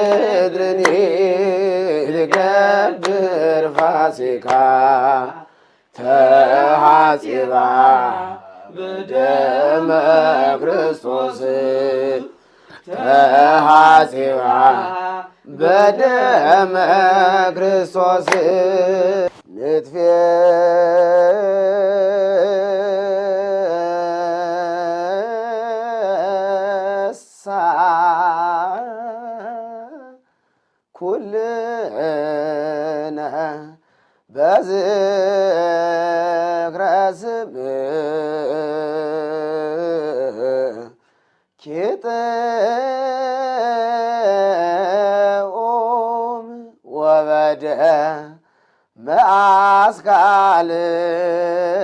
ومدرني لقبر فاسكا تحاسبا بدم كريستوس تحاسبا بدم كريستوس كلنا بذكر اسمه كتاوم وبدأ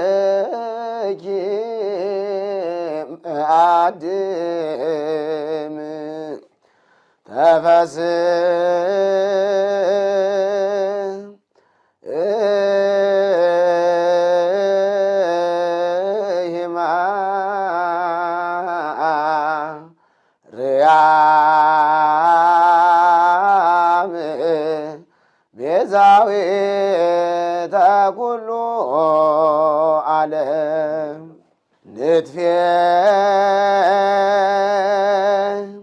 معسكالك أدم تفسر إيما ريام بزاوية كل عالم نتفيه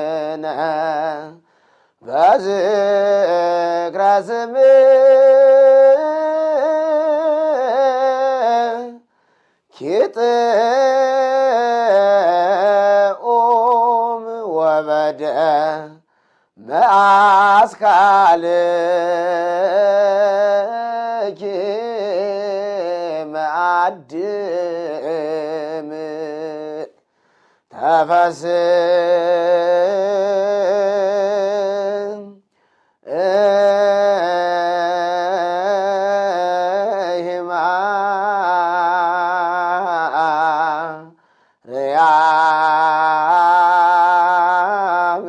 كلنا بذكر اسمه كتاوم وبدأ معسكالك معدم تفسر إيما ريام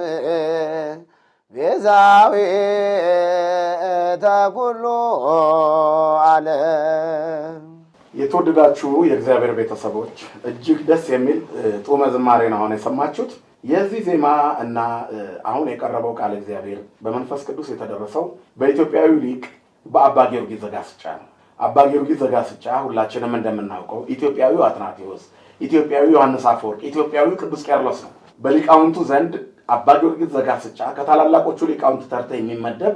بزاوية كل عالم የተወደዳችሁ የእግዚአብሔር ቤተሰቦች እጅግ ደስ የሚል ጦመ ዝማሬ ነው አሁን የሰማችሁት። የዚህ ዜማ እና አሁን የቀረበው ቃል እግዚአብሔር በመንፈስ ቅዱስ የተደረሰው በኢትዮጵያዊ ሊቅ በአባ ጊዮርጊስ ዘጋስጫ ነው። አባ ጊዮርጊስ ዘጋስጫ ሁላችንም እንደምናውቀው ኢትዮጵያዊው አትናቴዎስ፣ ኢትዮጵያዊው ዮሐንስ አፈወርቅ፣ ኢትዮጵያዊው ቅዱስ ቄርሎስ ነው። በሊቃውንቱ ዘንድ አባ ጊዮርጊስ ዘጋስጫ ከታላላቆቹ ሊቃውንት ተርታ የሚመደብ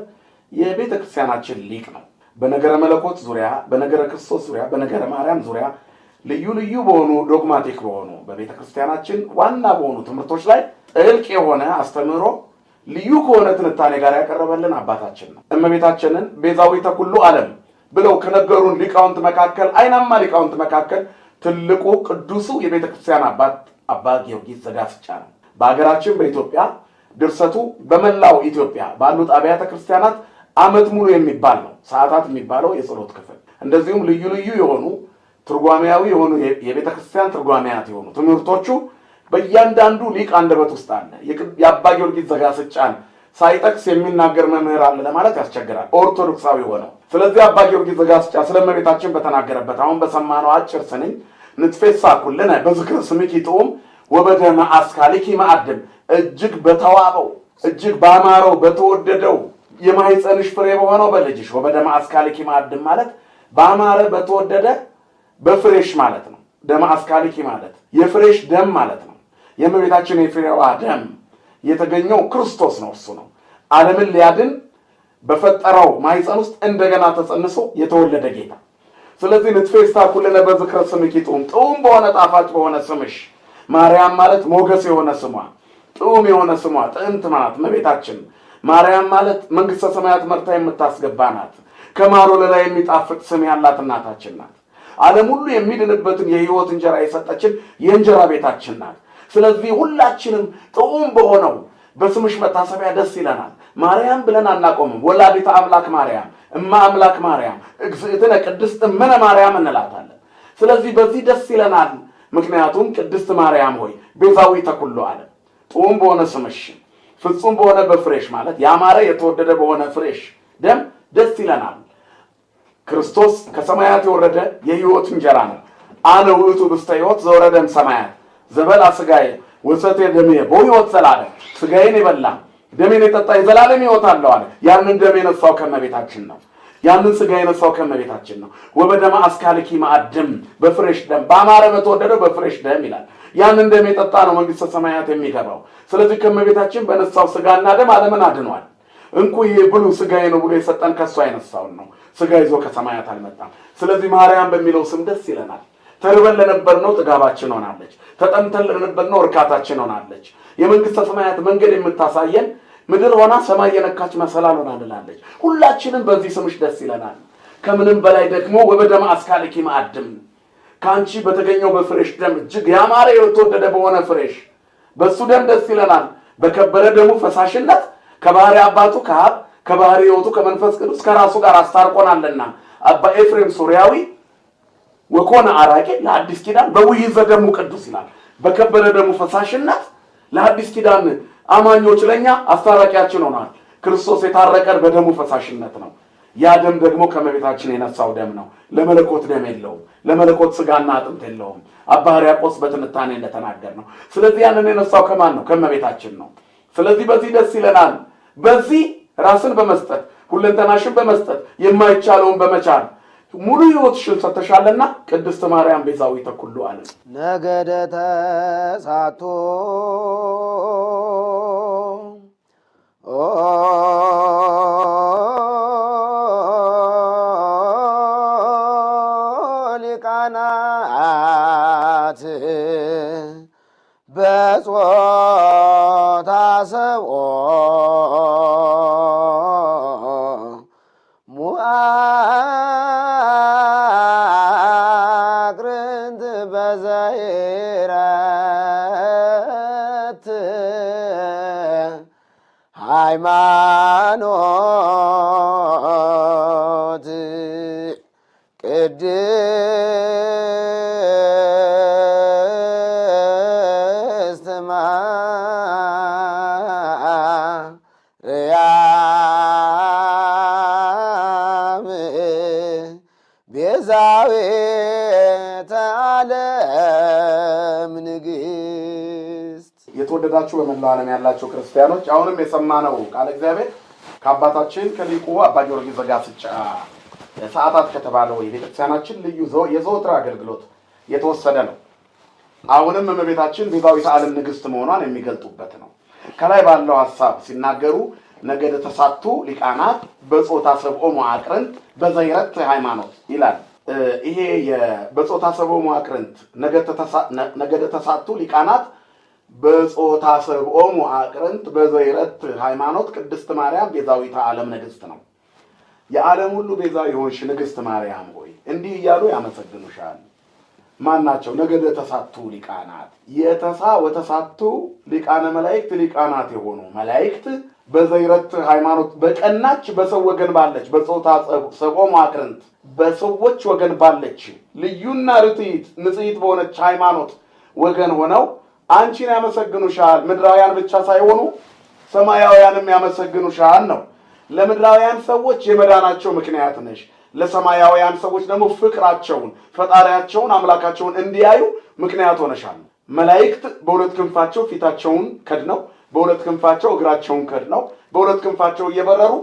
የቤተ ክርስቲያናችን ሊቅ ነው። በነገረ መለኮት ዙሪያ፣ በነገረ ክርስቶስ ዙሪያ፣ በነገረ ማርያም ዙሪያ ልዩ ልዩ በሆኑ ዶግማቲክ በሆኑ በቤተ ክርስቲያናችን ዋና በሆኑ ትምህርቶች ላይ ጥልቅ የሆነ አስተምህሮ ልዩ ከሆነ ትንታኔ ጋር ያቀረበልን አባታችን ነው። እመቤታችንን ቤዛዊተ ኩሉ ዓለም ብለው ከነገሩን ሊቃውንት መካከል አይናማ ሊቃውንት መካከል ትልቁ ቅዱሱ የቤተ ክርስቲያን አባት አባ ጊዮርጊስ ዘጋስጫ ነው። በሀገራችን በኢትዮጵያ ድርሰቱ በመላው ኢትዮጵያ ባሉት አብያተ ክርስቲያናት ዓመት ሙሉ የሚባል ነው። ሰዓታት የሚባለው የጸሎት ክፍል፣ እንደዚሁም ልዩ ልዩ የሆኑ ትርጓሜያዊ የሆኑ የቤተ ክርስቲያን ትርጓሜያት የሆኑ ትምህርቶቹ በእያንዳንዱ ሊቅ አንደበት ውስጥ አለ። የአባ ጊዮርጊስ ዘጋስጫን ሳይጠቅስ የሚናገር መምህር አለ ለማለት ያስቸግራል፣ ኦርቶዶክሳዊ ሆነው። ስለዚህ አባ ጊዮርጊስ ዘጋስጫ ስለ እመቤታችን በተናገረበት አሁን በሰማነው አጭር ስንኝ ንትፌሳ ኩልነ በዝክረ ስምኪ ጥዑም ወበደመ አስካሊኪ ማዕድም፣ እጅግ በተዋበው እጅግ ባማረው በተወደደው የማኅፀንሽ ፍሬ በሆነው በልጅሽ ወበደመ አስካሊኪ ማዕድም ማለት ባማረ በተወደደ በፍሬሽ ማለት ነው። ደመ አስካሊኪ ማለት የፍሬሽ ደም ማለት ነው። የእመቤታችን የፍሬዋ ደም የተገኘው ክርስቶስ ነው። እሱ ነው ዓለምን ሊያድን በፈጠረው ማኅፀን ውስጥ እንደገና ተጸንሶ የተወለደ ጌታ። ስለዚህ ንትፌሳ ኩልነ በዝክረ ስምኪ ጥዑም፣ ጥዑም በሆነ ጣፋጭ በሆነ ስምሽ። ማርያም ማለት ሞገስ የሆነ ስሟ፣ ጥዑም የሆነ ስሟ ጥዕምት ማለት እመቤታችን። ማርያም ማለት መንግሥተ ሰማያት መርታ የምታስገባ ናት። ከማር ወለላ የሚጣፍጥ ስም ያላት እናታችን ናት። ዓለም ሁሉ የሚድንበትን የሕይወት እንጀራ የሰጠችን የእንጀራ ቤታችን ናት። ስለዚህ ሁላችንም ጥዑም በሆነው በስምሽ መታሰቢያ ደስ ይለናል። ማርያም ብለን አናቆምም። ወላዲተ አምላክ ማርያም፣ እማ አምላክ ማርያም፣ እግዝእትነ ቅድስት እምነ ማርያም እንላታለን። ስለዚህ በዚህ ደስ ይለናል። ምክንያቱም ቅድስት ማርያም ሆይ ቤዛዊተ ኩሉ ዓለም፣ ጥዑም በሆነ ስምሽ ፍጹም በሆነ በፍሬሽ ማለት ያማረ የተወደደ በሆነ ፍሬሽ ደም ደስ ይለናል። ክርስቶስ ከሰማያት የወረደ የሕይወት እንጀራ ነው። አነ ውእቱ ብስተ ሕይወት ዘወረደም ሰማያት ዘበላ ሥጋዬ ወሰቴ ደሜ በሕይወት ዘላለም፣ ሥጋዬን የበላ ደሜን የጠጣ የዘላለም ሕይወት አለው አለ። ያንን ደም የነሳው ከእመቤታችን ነው። ያንን ሥጋ የነሳው ከእመቤታችን ነው። ወበደመ አስካልኪ ማዕድም፣ በፍሬሽ ደም ባማረ በተወደደው በፍሬሽ ደም ይላል። ያንን ደም የጠጣ ነው መንግሥተ ሰማያት የሚገባው። ስለዚህ ከእመቤታችን በነሳው ሥጋና ደም ዓለምን አድኗል። እንኩ ይሄ ብሉ ሥጋዬ ነው ብሎ የሰጠን ከእሷ የነሳውን ነው። ሥጋ ይዞ ከሰማያት አልመጣም። ስለዚህ ማርያም በሚለው ስም ደስ ይለናል። ተርበን ለነበርነው ጥጋባችን ሆናለች። ተጠምተን ለነበርነው እርካታችን ሆናለች። የመንግሥተ ሰማያት መንገድ የምታሳየን ምድር ሆና ሰማይ የነካች መሰላል ሆና እንላለች። ሁላችንም በዚህ ስምሽ ደስ ይለናል። ከምንም በላይ ደግሞ ወበደመ አስካልኪ ማዕድም፣ ከአንቺ በተገኘው በፍሬሽ ደም እጅግ ያማረ የተወደደ በሆነ ፍሬሽ በሱ ደም ደስ ይለናል። በከበረ ደሙ ፈሳሽነት ከባህሪ አባቱ ከአብ ከባህሪ ሕይወቱ ከመንፈስ ቅዱስ ከራሱ ጋር አስታርቆናልና አባ ኤፍሬም ሶርያዊ ወኮነ አራቄ ለአዲስ ኪዳን በውይዘ ደሙ ቅዱስ ይላል። በከበረ ደሙ ፈሳሽነት ለአዲስ ኪዳን አማኞች ለኛ አስታራቂያችን ሆኗል። ክርስቶስ የታረቀን በደሙ ፈሳሽነት ነው። ያ ደም ደግሞ ከእመቤታችን የነሳው ደም ነው። ለመለኮት ደም የለውም። ለመለኮት ሥጋና አጥንት የለውም። አባ ሕርያቆስ በትንታኔ እንደተናገር ነው። ስለዚህ ያንን የነሳው ከማን ነው? ከእመቤታችን ነው። ስለዚህ በዚህ ደስ ይለናል። በዚህ ራስን በመስጠት ሁለንተናሽን በመስጠት የማይቻለውን በመቻል ሙሉ ሕይወትሽን ሰጥተሻልና ቅድስት ማርያም ቤዛዊተ ኩሉ ዓለም ነገደ ተሳቶ ሊቃናት በጾታ ሰብኦ ሙአቅርንት በዘይረት ሃይማኖት ቅድስት ማርያም ቤዛዊተ ዓለም ንግሥት። የተወደዳችሁ በመላው ዓለም ያላችሁ ክርስቲያኖች አሁንም የሰማነው ቃለ እግዚአብሔር ከአባታችን ከሊቁ አባ ጊዮርጊስ ዘጋስጫ ሰዓታት ከተባለው የቤተክርስቲያናችን ልዩ የዘወትር አገልግሎት የተወሰደ ነው። አሁንም እመቤታችን ቤዛዊተ ዓለም ንግሥት መሆኗን የሚገልጡበት ነው። ከላይ ባለው ሐሳብ ሲናገሩ ነገደ ተሳቱ ሊቃናት በጾታ ሰብኦ መዋቅርንት በዘይረት ሃይማኖት ይላል። ይሄ በጾታ ሰብኦ መዋቅርንት ነገደ ተሳቱ ሊቃናት በጾታ ሰብኦ መዋቅርንት በዘይረት ሃይማኖት ቅድስት ማርያም ቤዛዊተ ዓለም ንግሥት ነው። የዓለም ሁሉ ቤዛ የሆንሽ ንግሥት ማርያም ሆይ እንዲህ እያሉ ያመሰግኑሻል። ማን ናቸው? ነገደ ተሳቱ ሊቃናት የተሳ ወተሳቱ ሊቃነ መላእክት ሊቃናት የሆኑ መላእክት በዘይረት ሃይማኖት በቀናች በሰው ወገን ባለች በጾታ ሰብኦ መዋቅርንት በሰዎች ወገን ባለች ልዩና ርትዕት ንጽሕት በሆነች ሃይማኖት ወገን ሆነው አንቺን ያመሰግኑሻል። ምድራውያን ብቻ ሳይሆኑ ሰማያውያንም ያመሰግኑሻል ነው። ለምድራውያን ሰዎች የመዳናቸው ምክንያት ነሽ። ለሰማያውያን ሰዎች ደግሞ ፍቅራቸውን፣ ፈጣሪያቸውን፣ አምላካቸውን እንዲያዩ ምክንያት ሆነሻል። መላእክት በሁለት ክንፋቸው ፊታቸውን ከድነው፣ በሁለት ክንፋቸው እግራቸውን ከድነው፣ በሁለት ክንፋቸው እየበረሩ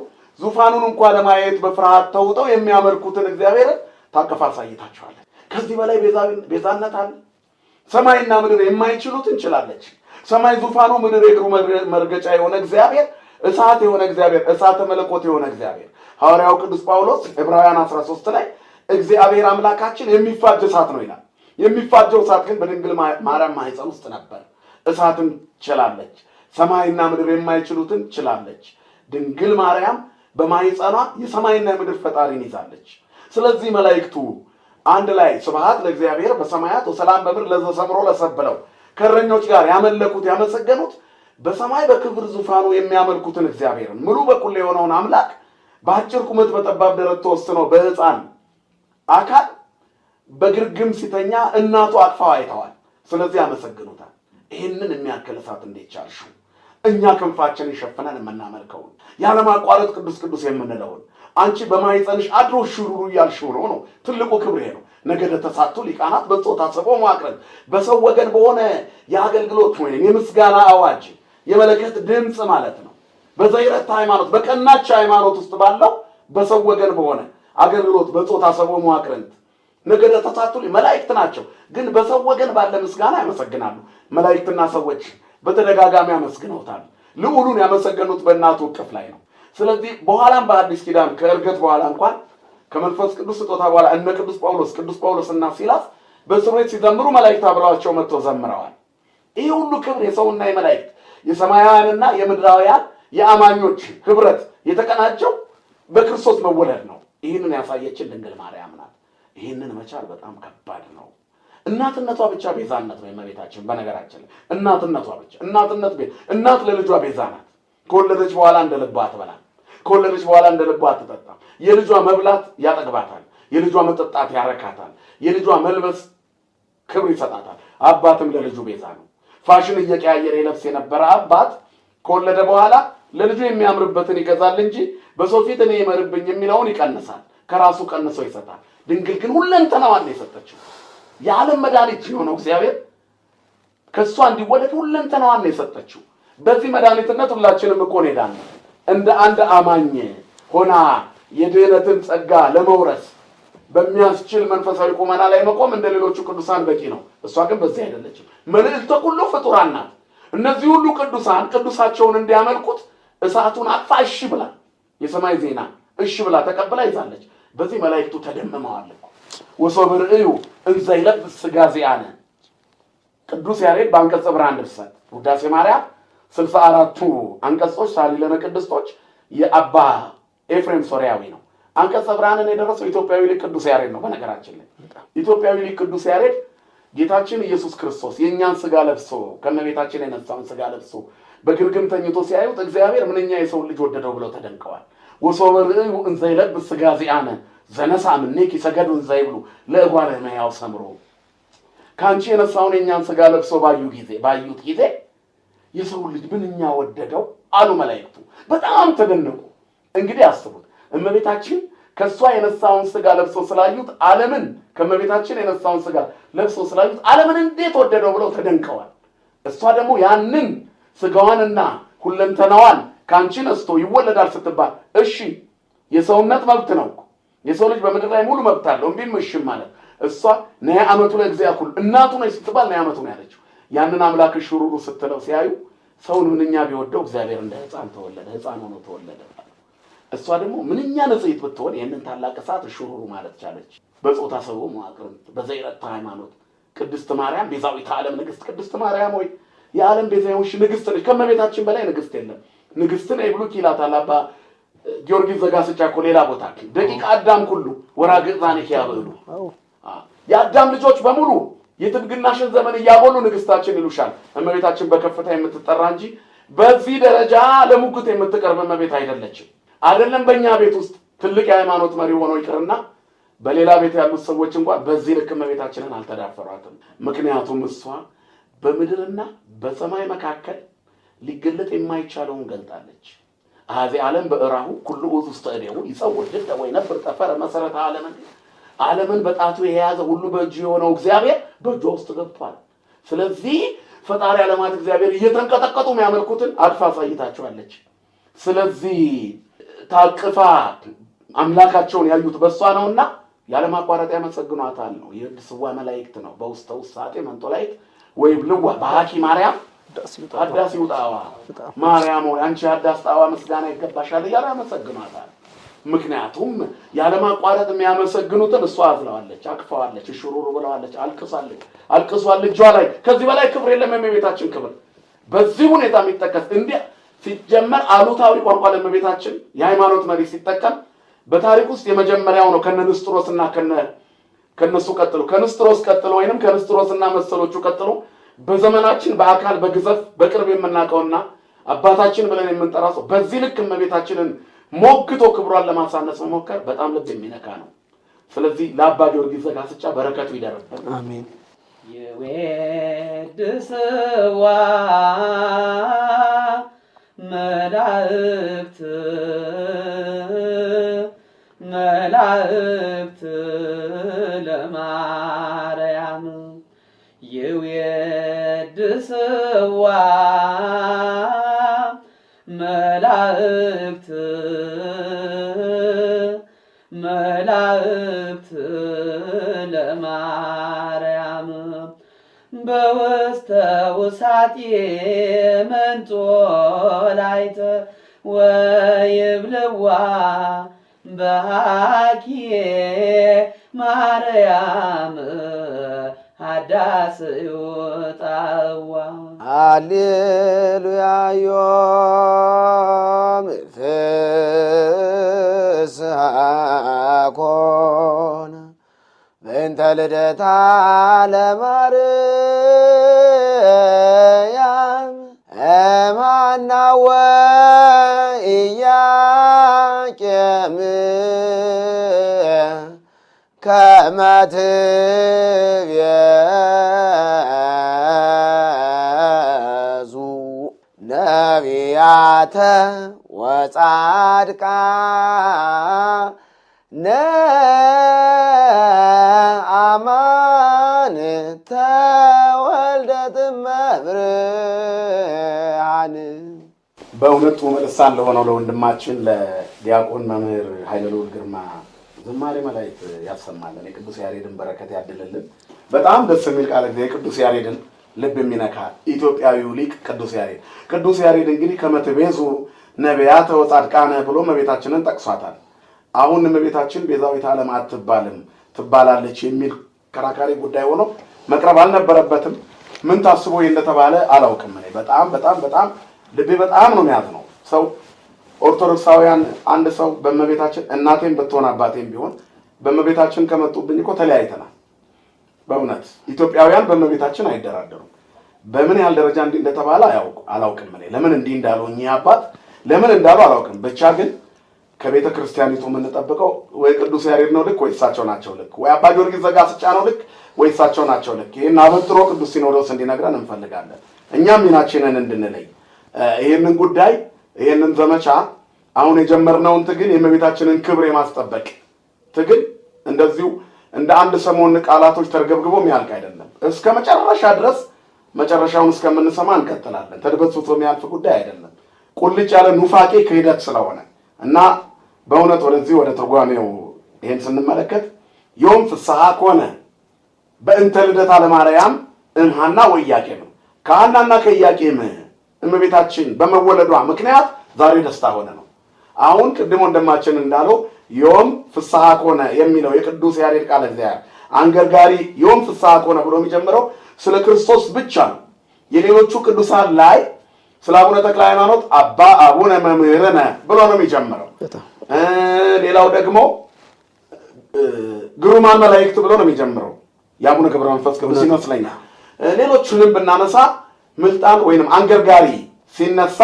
ዙፋኑን እንኳን ለማየት በፍርሃት ተውጠው የሚያመልኩትን እግዚአብሔርን ታቀፋ አሳይታቸዋለች። ከዚህ በላይ ቤዛነት አለ? ሰማይና ምድር የማይችሉት እንችላለች። ሰማይ ዙፋኑ፣ ምድር የእግሩ መርገጫ የሆነ እግዚአብሔር፣ እሳት የሆነ እግዚአብሔር፣ እሳተ መለኮት የሆነ እግዚአብሔር። ሐዋርያው ቅዱስ ጳውሎስ ዕብራውያን 13 ላይ እግዚአብሔር አምላካችን የሚፋጅ እሳት ነው ይላል። የሚፋጀው እሳት ግን በድንግል ማርያም ማኅፀን ውስጥ ነበር። እሳትን ችላለች። ሰማይና ምድር የማይችሉትን ችላለች። ድንግል ማርያም በማኅፀኗ የሰማይና የምድር ፈጣሪን ይዛለች። ስለዚህ መላእክቱ አንድ ላይ ስብሐት ለእግዚአብሔር በሰማያት ወሰላም በምድር ለዘሰምሮ ለሰብለው ከእረኞች ጋር ያመለኩት ያመሰገኑት በሰማይ በክብር ዙፋኑ የሚያመልኩትን እግዚአብሔርን ሙሉ በኩል የሆነውን አምላክ በአጭር ቁመት በጠባብ ደረት ተወስኖ በሕፃን አካል በግርግም ሲተኛ እናቱ አቅፋው አይተዋል። ስለዚህ ያመሰግኑታል። ይህንን የሚያክል እሳት እንዴት ቻልሽው? እኛ ክንፋችንን ሸፍነን የምናመልከውን ያለማቋረጥ ቅዱስ ቅዱስ የምንለውን አንቺ በማኅፀንሽ አድሮ ሽሩሩ እያልሽው ነው። ትልቁ ክብሬ ነው። ነገደ ተሳቱ ሊቃናት በጾታ ሰቦ ማቅረብ በሰው ወገን በሆነ የአገልግሎት ወይም የምስጋና አዋጅ የመለከት ድምፅ ማለት ነው። በዘይረት ሃይማኖት በቀናች ሃይማኖት ውስጥ ባለው በሰው ወገን በሆነ አገልግሎት በጾታ ሰቦ ማቅረብ ነገደ ተሳቱ መላእክት ናቸው፣ ግን በሰው ወገን ባለ ምስጋና ያመሰግናሉ። መላእክትና ሰዎች በተደጋጋሚ ያመስግነውታል። ልዑሉን ያመሰገኑት በእናቱ እቅፍ ላይ ነው። ስለዚህ በኋላም በአዲስ ኪዳን ከእርገት በኋላ እንኳን ከመንፈስ ቅዱስ ስጦታ በኋላ እነ ቅዱስ ጳውሎስና ሲላስ በእስር ቤት ሲዘምሩ መላእክት አብረዋቸው መጥተው ዘምረዋል። ይህ ሁሉ ክብር የሰውና የመላእክት የሰማያውያንና የምድራውያን የአማኞች ህብረት የተቀናጀው በክርስቶስ መወለድ ነው። ይህንን ያሳየችን ድንግል ማርያም ናት። ይህንን መቻል በጣም ከባድ ነው። እናትነቷ ብቻ ቤዛነት ነው የእመቤታችን። በነገራችን ላይ እናትነቷ ብቻ እናት ለልጇ ቤዛ ናት። ከወለደች በኋላ እንደ ልቧ አትበላም። ከወለደች በኋላ እንደ ልቧ አትጠጣም። የልጇ መብላት ያጠግባታል። የልጇ መጠጣት ያረካታል። የልጇ መልበስ ክብር ይሰጣታል። አባትም ለልጁ ቤዛ ነው። ፋሽን እየቀያየረ የለብስ የነበረ አባት ከወለደ በኋላ ለልጁ የሚያምርበትን ይገዛል እንጂ በሰው ፊት እኔ ይመርብኝ የሚለውን ይቀንሳል። ከራሱ ቀንሶ ይሰጣል። ድንግል ግን ሁለንተናዋን ነው የሰጠችው። የዓለም መድኃኒት የሆነው እግዚአብሔር ከእሷ እንዲወለድ ሁለንተናዋን ነው የሰጠችው። በዚህ መድኃኒትነት ሁላችንም እኮ እንሄዳለን። እንደ አንድ አማኝ ሆና የድኅነትን ጸጋ ለመውረስ በሚያስችል መንፈሳዊ ቁመና ላይ መቆም እንደ ሌሎቹ ቅዱሳን በቂ ነው። እሷ ግን በዚህ አይደለችም። መልዕልተ ኩሉ ፍጡራን ናት። እነዚህ ሁሉ ቅዱሳን ቅዱሳቸውን እንዲያመልኩት እሳቱን አቅፋ እሺ ብላ የሰማይ ዜና እሺ ብላ ተቀብላ ይዛለች። በዚህ መላእክቱ ተደምመዋል እኮ ወሶበ ርእዩ እንዘ ይለብስ ሥጋ ዚአነ። ቅዱስ ያሬድ በአንቀጸ ብርሃን ድርሰት ውዳሴ ማርያም 64ቱ አንቀጾች ሳሊለነ ቅድስቶች የአባ ኤፍሬም ሶርያዊ ነው። አንቀጸ ብርሃንን የደረሰው ኢትዮጵያዊ ሊቅ ቅዱስ ያሬድ ነው። በነገራችን ላይ ኢትዮጵያዊ ሊቅ ቅዱስ ያሬድ ጌታችን ኢየሱስ ክርስቶስ የእኛን ሥጋ ለብሶ ከእመቤታችን የነሳውን ሥጋ ለብሶ በግርግም ተኝቶ ሲያዩት እግዚአብሔር ምንኛ የሰውን ልጅ ወደደው ብለው ተደንቀዋል። ወሶበ ርእዩ እንዘ ይለብስ ሥጋ ዚአነ ዘነሳ እምኔኪ ሰገዱ እንዘ ይብሉ ለእጓለ እመሕያው ሰምሮ። ከአንቺ የነሳውን የእኛን ሥጋ ለብሶ ባዩት ጊዜ የሰውን ልጅ ምንኛ ወደደው አሉ መላእክቱ። በጣም ተደነቁ። እንግዲህ አስቡት፣ እመቤታችን ከእሷ የነሳውን ሥጋ ለብሶ ስላዩት ዓለምን ከእመቤታችን የነሳውን ሥጋ ለብሶ ስላዩት ዓለምን እንዴት ወደደው ብለው ተደንቀዋል። እሷ ደግሞ ያንን ሥጋዋንና ሁለንተናዋን ከአንቺ ነስቶ ይወለዳል ስትባል እሺ፣ የሰውነት መብት ነው። የሰው ልጅ በምድር ላይ ሙሉ መብት አለው። እምቢም እሺም ማለት እሷ ነያ ዓመቱ ለእግዚአብሔር ሁሉ እናቱ ነች ስትባል ነያ ዓመቱ ነው ያለችው። ያንን አምላክ ሽሩሩ ስትለው ሲያዩ ሰውን ምንኛ ቢወደው እግዚአብሔር እንደ ሕፃን ተወለደ፣ ሕፃን ሆኖ ተወለደ። እሷ ደግሞ ምንኛ ንጽሕት ብትሆን ይህንን ታላቅ እሳት ሽሩሩ ማለት ቻለች። በጾታ ሰው መዋቅርት በዘይረታ ሃይማኖት ቅድስት ማርያም ቤዛዊተ ዓለም ንግሥት ቅድስት ማርያም ሆይ የዓለም ቤዛ የሆንሽ ንግሥት ነች። ከእመቤታችን በላይ ንግሥት የለም። ንግሥት ነይ ብሉክ ይላታል አባ ጊዮርጊስ ዘጋስጫ እኮ ሌላ ቦታ ደቂቀ አዳም ሁሉ ወራግዕዛንኪ ያብዕሉ። የአዳም ልጆች በሙሉ የትድግናሽን ዘመን እያጎሉ ንግሥታችን ይሉሻል። እመቤታችን በከፍታ የምትጠራ እንጂ በዚህ ደረጃ ለሙግት የምትቀርብ እመቤት አይደለችም። አይደለም በእኛ ቤት ውስጥ ትልቅ የሃይማኖት መሪ ሆኖ ይቅርና በሌላ ቤት ያሉት ሰዎች እንኳን በዚህ ልክ እመቤታችንን አልተዳፈሯትም። ምክንያቱም እሷ በምድርና በሰማይ መካከል ሊገለጥ የማይቻለውን ገልጣለች። አዚ ዓለም በእራሁ ኩሉ ውስጥ ውስጥ እዴው ይጸውር ድደ ወይ ነበር ጠፈረ መሰረተ ዓለምን በጣቱ የያዘ ሁሉ በእጁ የሆነው እግዚአብሔር በእጁ ውስጥ ገብቷል። ስለዚህ ፈጣሪ ዓለማት እግዚአብሔር እየተንቀጠቀጡ የሚያመልኩትን አቅፋ አሳይታቸዋለች። ስለዚህ ታቅፋ አምላካቸውን ያዩት በሷ ነውና ያለማቋረጥ ያመሰግኗታል ነው። የቅድስዋ መላእክት ነው በውስተ ውሳጤ መንጦላይት ወይ ብልዋ በሐኪ ማርያም አዳስ ይውጣዋ ማርያም ወይ አንቺ አዳስ ጣዋ ምስጋና ይገባሻል እያሉ ያመሰግኗታል። ምክንያቱም ያለማቋረጥ የሚያመሰግኑትን እሷ አዝለዋለች፣ አቅፋዋለች፣ ሽሩሩ ብለዋለች፣ አልቅሷል እጇ ላይ። ከዚህ በላይ ክብር የለም የእመቤታችን ክብር። በዚህ ሁኔታ የሚጠቀስ እንዲህ ሲጀመር አሉታዊ ቋንቋ ለእመቤታችን የሃይማኖት መሪ ሲጠቀም በታሪክ ውስጥ የመጀመሪያው ነው። ከነንስጥሮስና ከነሱ ቀጥሎ ከንስጥሮስ ቀጥሎ ወይንም ከንስጥሮስና መሰሎቹ ቀጥሎ በዘመናችን በአካል በግዘፍ በቅርብ የምናውቀውና አባታችን ብለን የምንጠራው ሰው በዚህ ልክ እመቤታችንን ሞግቶ ክብሯን ለማሳነስ መሞከር በጣም ልብ የሚነካ ነው። ስለዚህ ለአባ ጊዮርጊስ ዘጋስጫ በረከቱ ይደርብን። አሜን። የወድስዋ መላእክት ለማርያም የወድስዋ መላእክት ለማርያም በውስተ ውሳጤ መንጦላዕት ወይብልዋ በሐኪየ ማርያም አዳስ ይውጣዋ። ሃሌሉያ ዮም ፍስሐ ኮነ በእንተ ልደታ ለማርያም እምሃናወ ኢያቄም ከመ ትቤዙ ነቢያተ ወጻድቃነ አማን ተወልደት እመብርሃን። በእውነቱ መልሳን ለሆነው ለወንድማችን ለዲያቆን መምህር ኃይለልዑል ግርማ ዝማሬ መላእክት ያሰማልን፣ የቅዱስ ያሬድን በረከት ያድልልን። በጣም ደስ የሚል ቃል የቅዱስ ያሬድን ልብ የሚነካ ኢትዮጵያዊው ሊቅ ቅዱስ ያሬድ። ቅዱስ ያሬድ እንግዲህ ከመ ትቤዙ ነቢያተ ወጻድቃነ ብሎ እመቤታችንን ጠቅሷታል። አሁን እመቤታችን ቤዛዊተ ዓለም አትባልም ትባላለች የሚል ከራካሪ ጉዳይ ሆኖ መቅረብ አልነበረበትም። ምን ታስቦ እንደተባለ አላውቅም። እኔ በጣም ልቤ በጣም ነው የሚያዝነው። ሰው ኦርቶዶክሳውያን አንድ ሰው በእመቤታችን እናቴም ብትሆን አባቴም ቢሆን በእመቤታችን ከመጡብኝ እኮ ተለያይተናል። በእውነት ኢትዮጵያውያን በእመቤታችን አይደራደሩም። በምን ያህል ደረጃ እንዲህ እንደተባለ አላውቅም። እኔ ለምን እንዲህ እንዳሉ እኚህ አባት ለምን እንዳሉ አላውቅም። ብቻ ግን ከቤተ ክርስቲያኒቱ የምንጠብቀው ወይ ቅዱስ ያሬድ ነው ልክ፣ ወይ እሳቸው ናቸው ልክ፣ ወይ አባ ጊዮርጊስ ዘጋስጫ ነው ልክ፣ ወይ እሳቸው ናቸው ልክ። ይህን አበጥሮ ቅዱስ ሲኖዶስ እንዲነግረን እንፈልጋለን። እኛም ሚናችንን እንድንለይ ይህንን ጉዳይ ይህንን ዘመቻ አሁን የጀመርነውን ትግል የእመቤታችንን ክብር የማስጠበቅ ትግል እንደዚሁ እንደ አንድ ሰሞን ቃላቶች ተርገብግቦ የሚያልቅ አይደለም። እስከ መጨረሻ ድረስ መጨረሻውን እስከምንሰማ እንቀጥላለን። ተድበስብሶ የሚያልፍ ጉዳይ አይደለም። ቁልጭ ያለ ኑፋቄ ክህደት ስለሆነ እና በእውነት ወደዚህ ወደ ትርጓሜው ይህን ስንመለከት ዮም ፍስሐ ኮነ በእንተ ልደታ ለማርያም እምሃና ወኢያቄም፣ ከሐናና ከኢያቄም እመቤታችን በመወለዷ ምክንያት ዛሬ ደስታ ሆነ ነው። አሁን ቅድሞ ወንድማችን እንዳለው ዮም ፍስሐ ኮነ የሚለው የቅዱስ ያሬድ ቃል እግዚአብሔር አንገርጋሪ ዮም ፍስሐ ኮነ ብሎ የሚጀምረው ስለ ክርስቶስ ብቻ ነው። የሌሎቹ ቅዱሳን ላይ ስለ አቡነ ተክለ ሃይማኖት አባ አቡነ መምህርነ ብሎ ነው የሚጀምረው። ሌላው ደግሞ ግሩማን መላእክት ብሎ ነው የሚጀምረው የአቡነ ገብረ መንፈስ ቅዱስ ይመስለኛል። ሌሎቹንም ብናነሳ ምልጣን ወይንም አንገርጋሪ ሲነሳ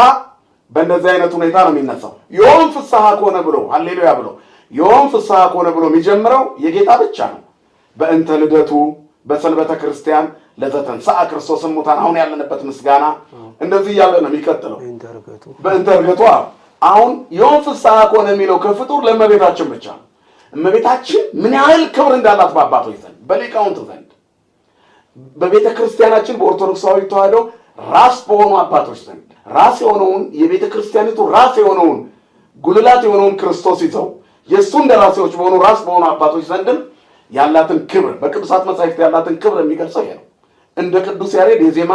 በእንደዚህ አይነት ሁኔታ ነው የሚነሳው። ዮም ፍስሐ ኮነ ብሎ ሃሌሉያ ብሎ ዮም ፍስሐ ኮነ ብሎ የሚጀምረው የጌታ ብቻ ነው። በእንተ ልደቱ በሰንበተ ክርስቲያን ለዘተንሥአ ክርስቶስ እሙታን አሁን ያለንበት ምስጋና እንደዚህ እያለ ነው የሚቀጥለው። በእንተ ዕርገቱ አሁን ዮም ፍስሐ ከሆነ የሚለው ከፍጡር ለእመቤታችን ብቻ ነው። እመቤታችን ምን ያህል ክብር እንዳላት በአባቶች ዘንድ በሊቃውንት ዘንድ በቤተ ክርስቲያናችን በኦርቶዶክሳዊ ተዋሕዶ ራስ በሆኑ አባቶች ዘንድ ራስ የሆነውን የቤተ ክርስቲያኒቱ ራስ የሆነውን ጉልላት የሆነውን ክርስቶስ ይዘው የእሱ እንደራሴዎች በሆኑ ራስ በሆኑ አባቶች ዘንድም ያላትን ክብር በቅዱሳት መጻሕፍት ያላትን ክብር የሚገልጸው ይሄ ነው። እንደ ቅዱስ ያሬድ የዜማ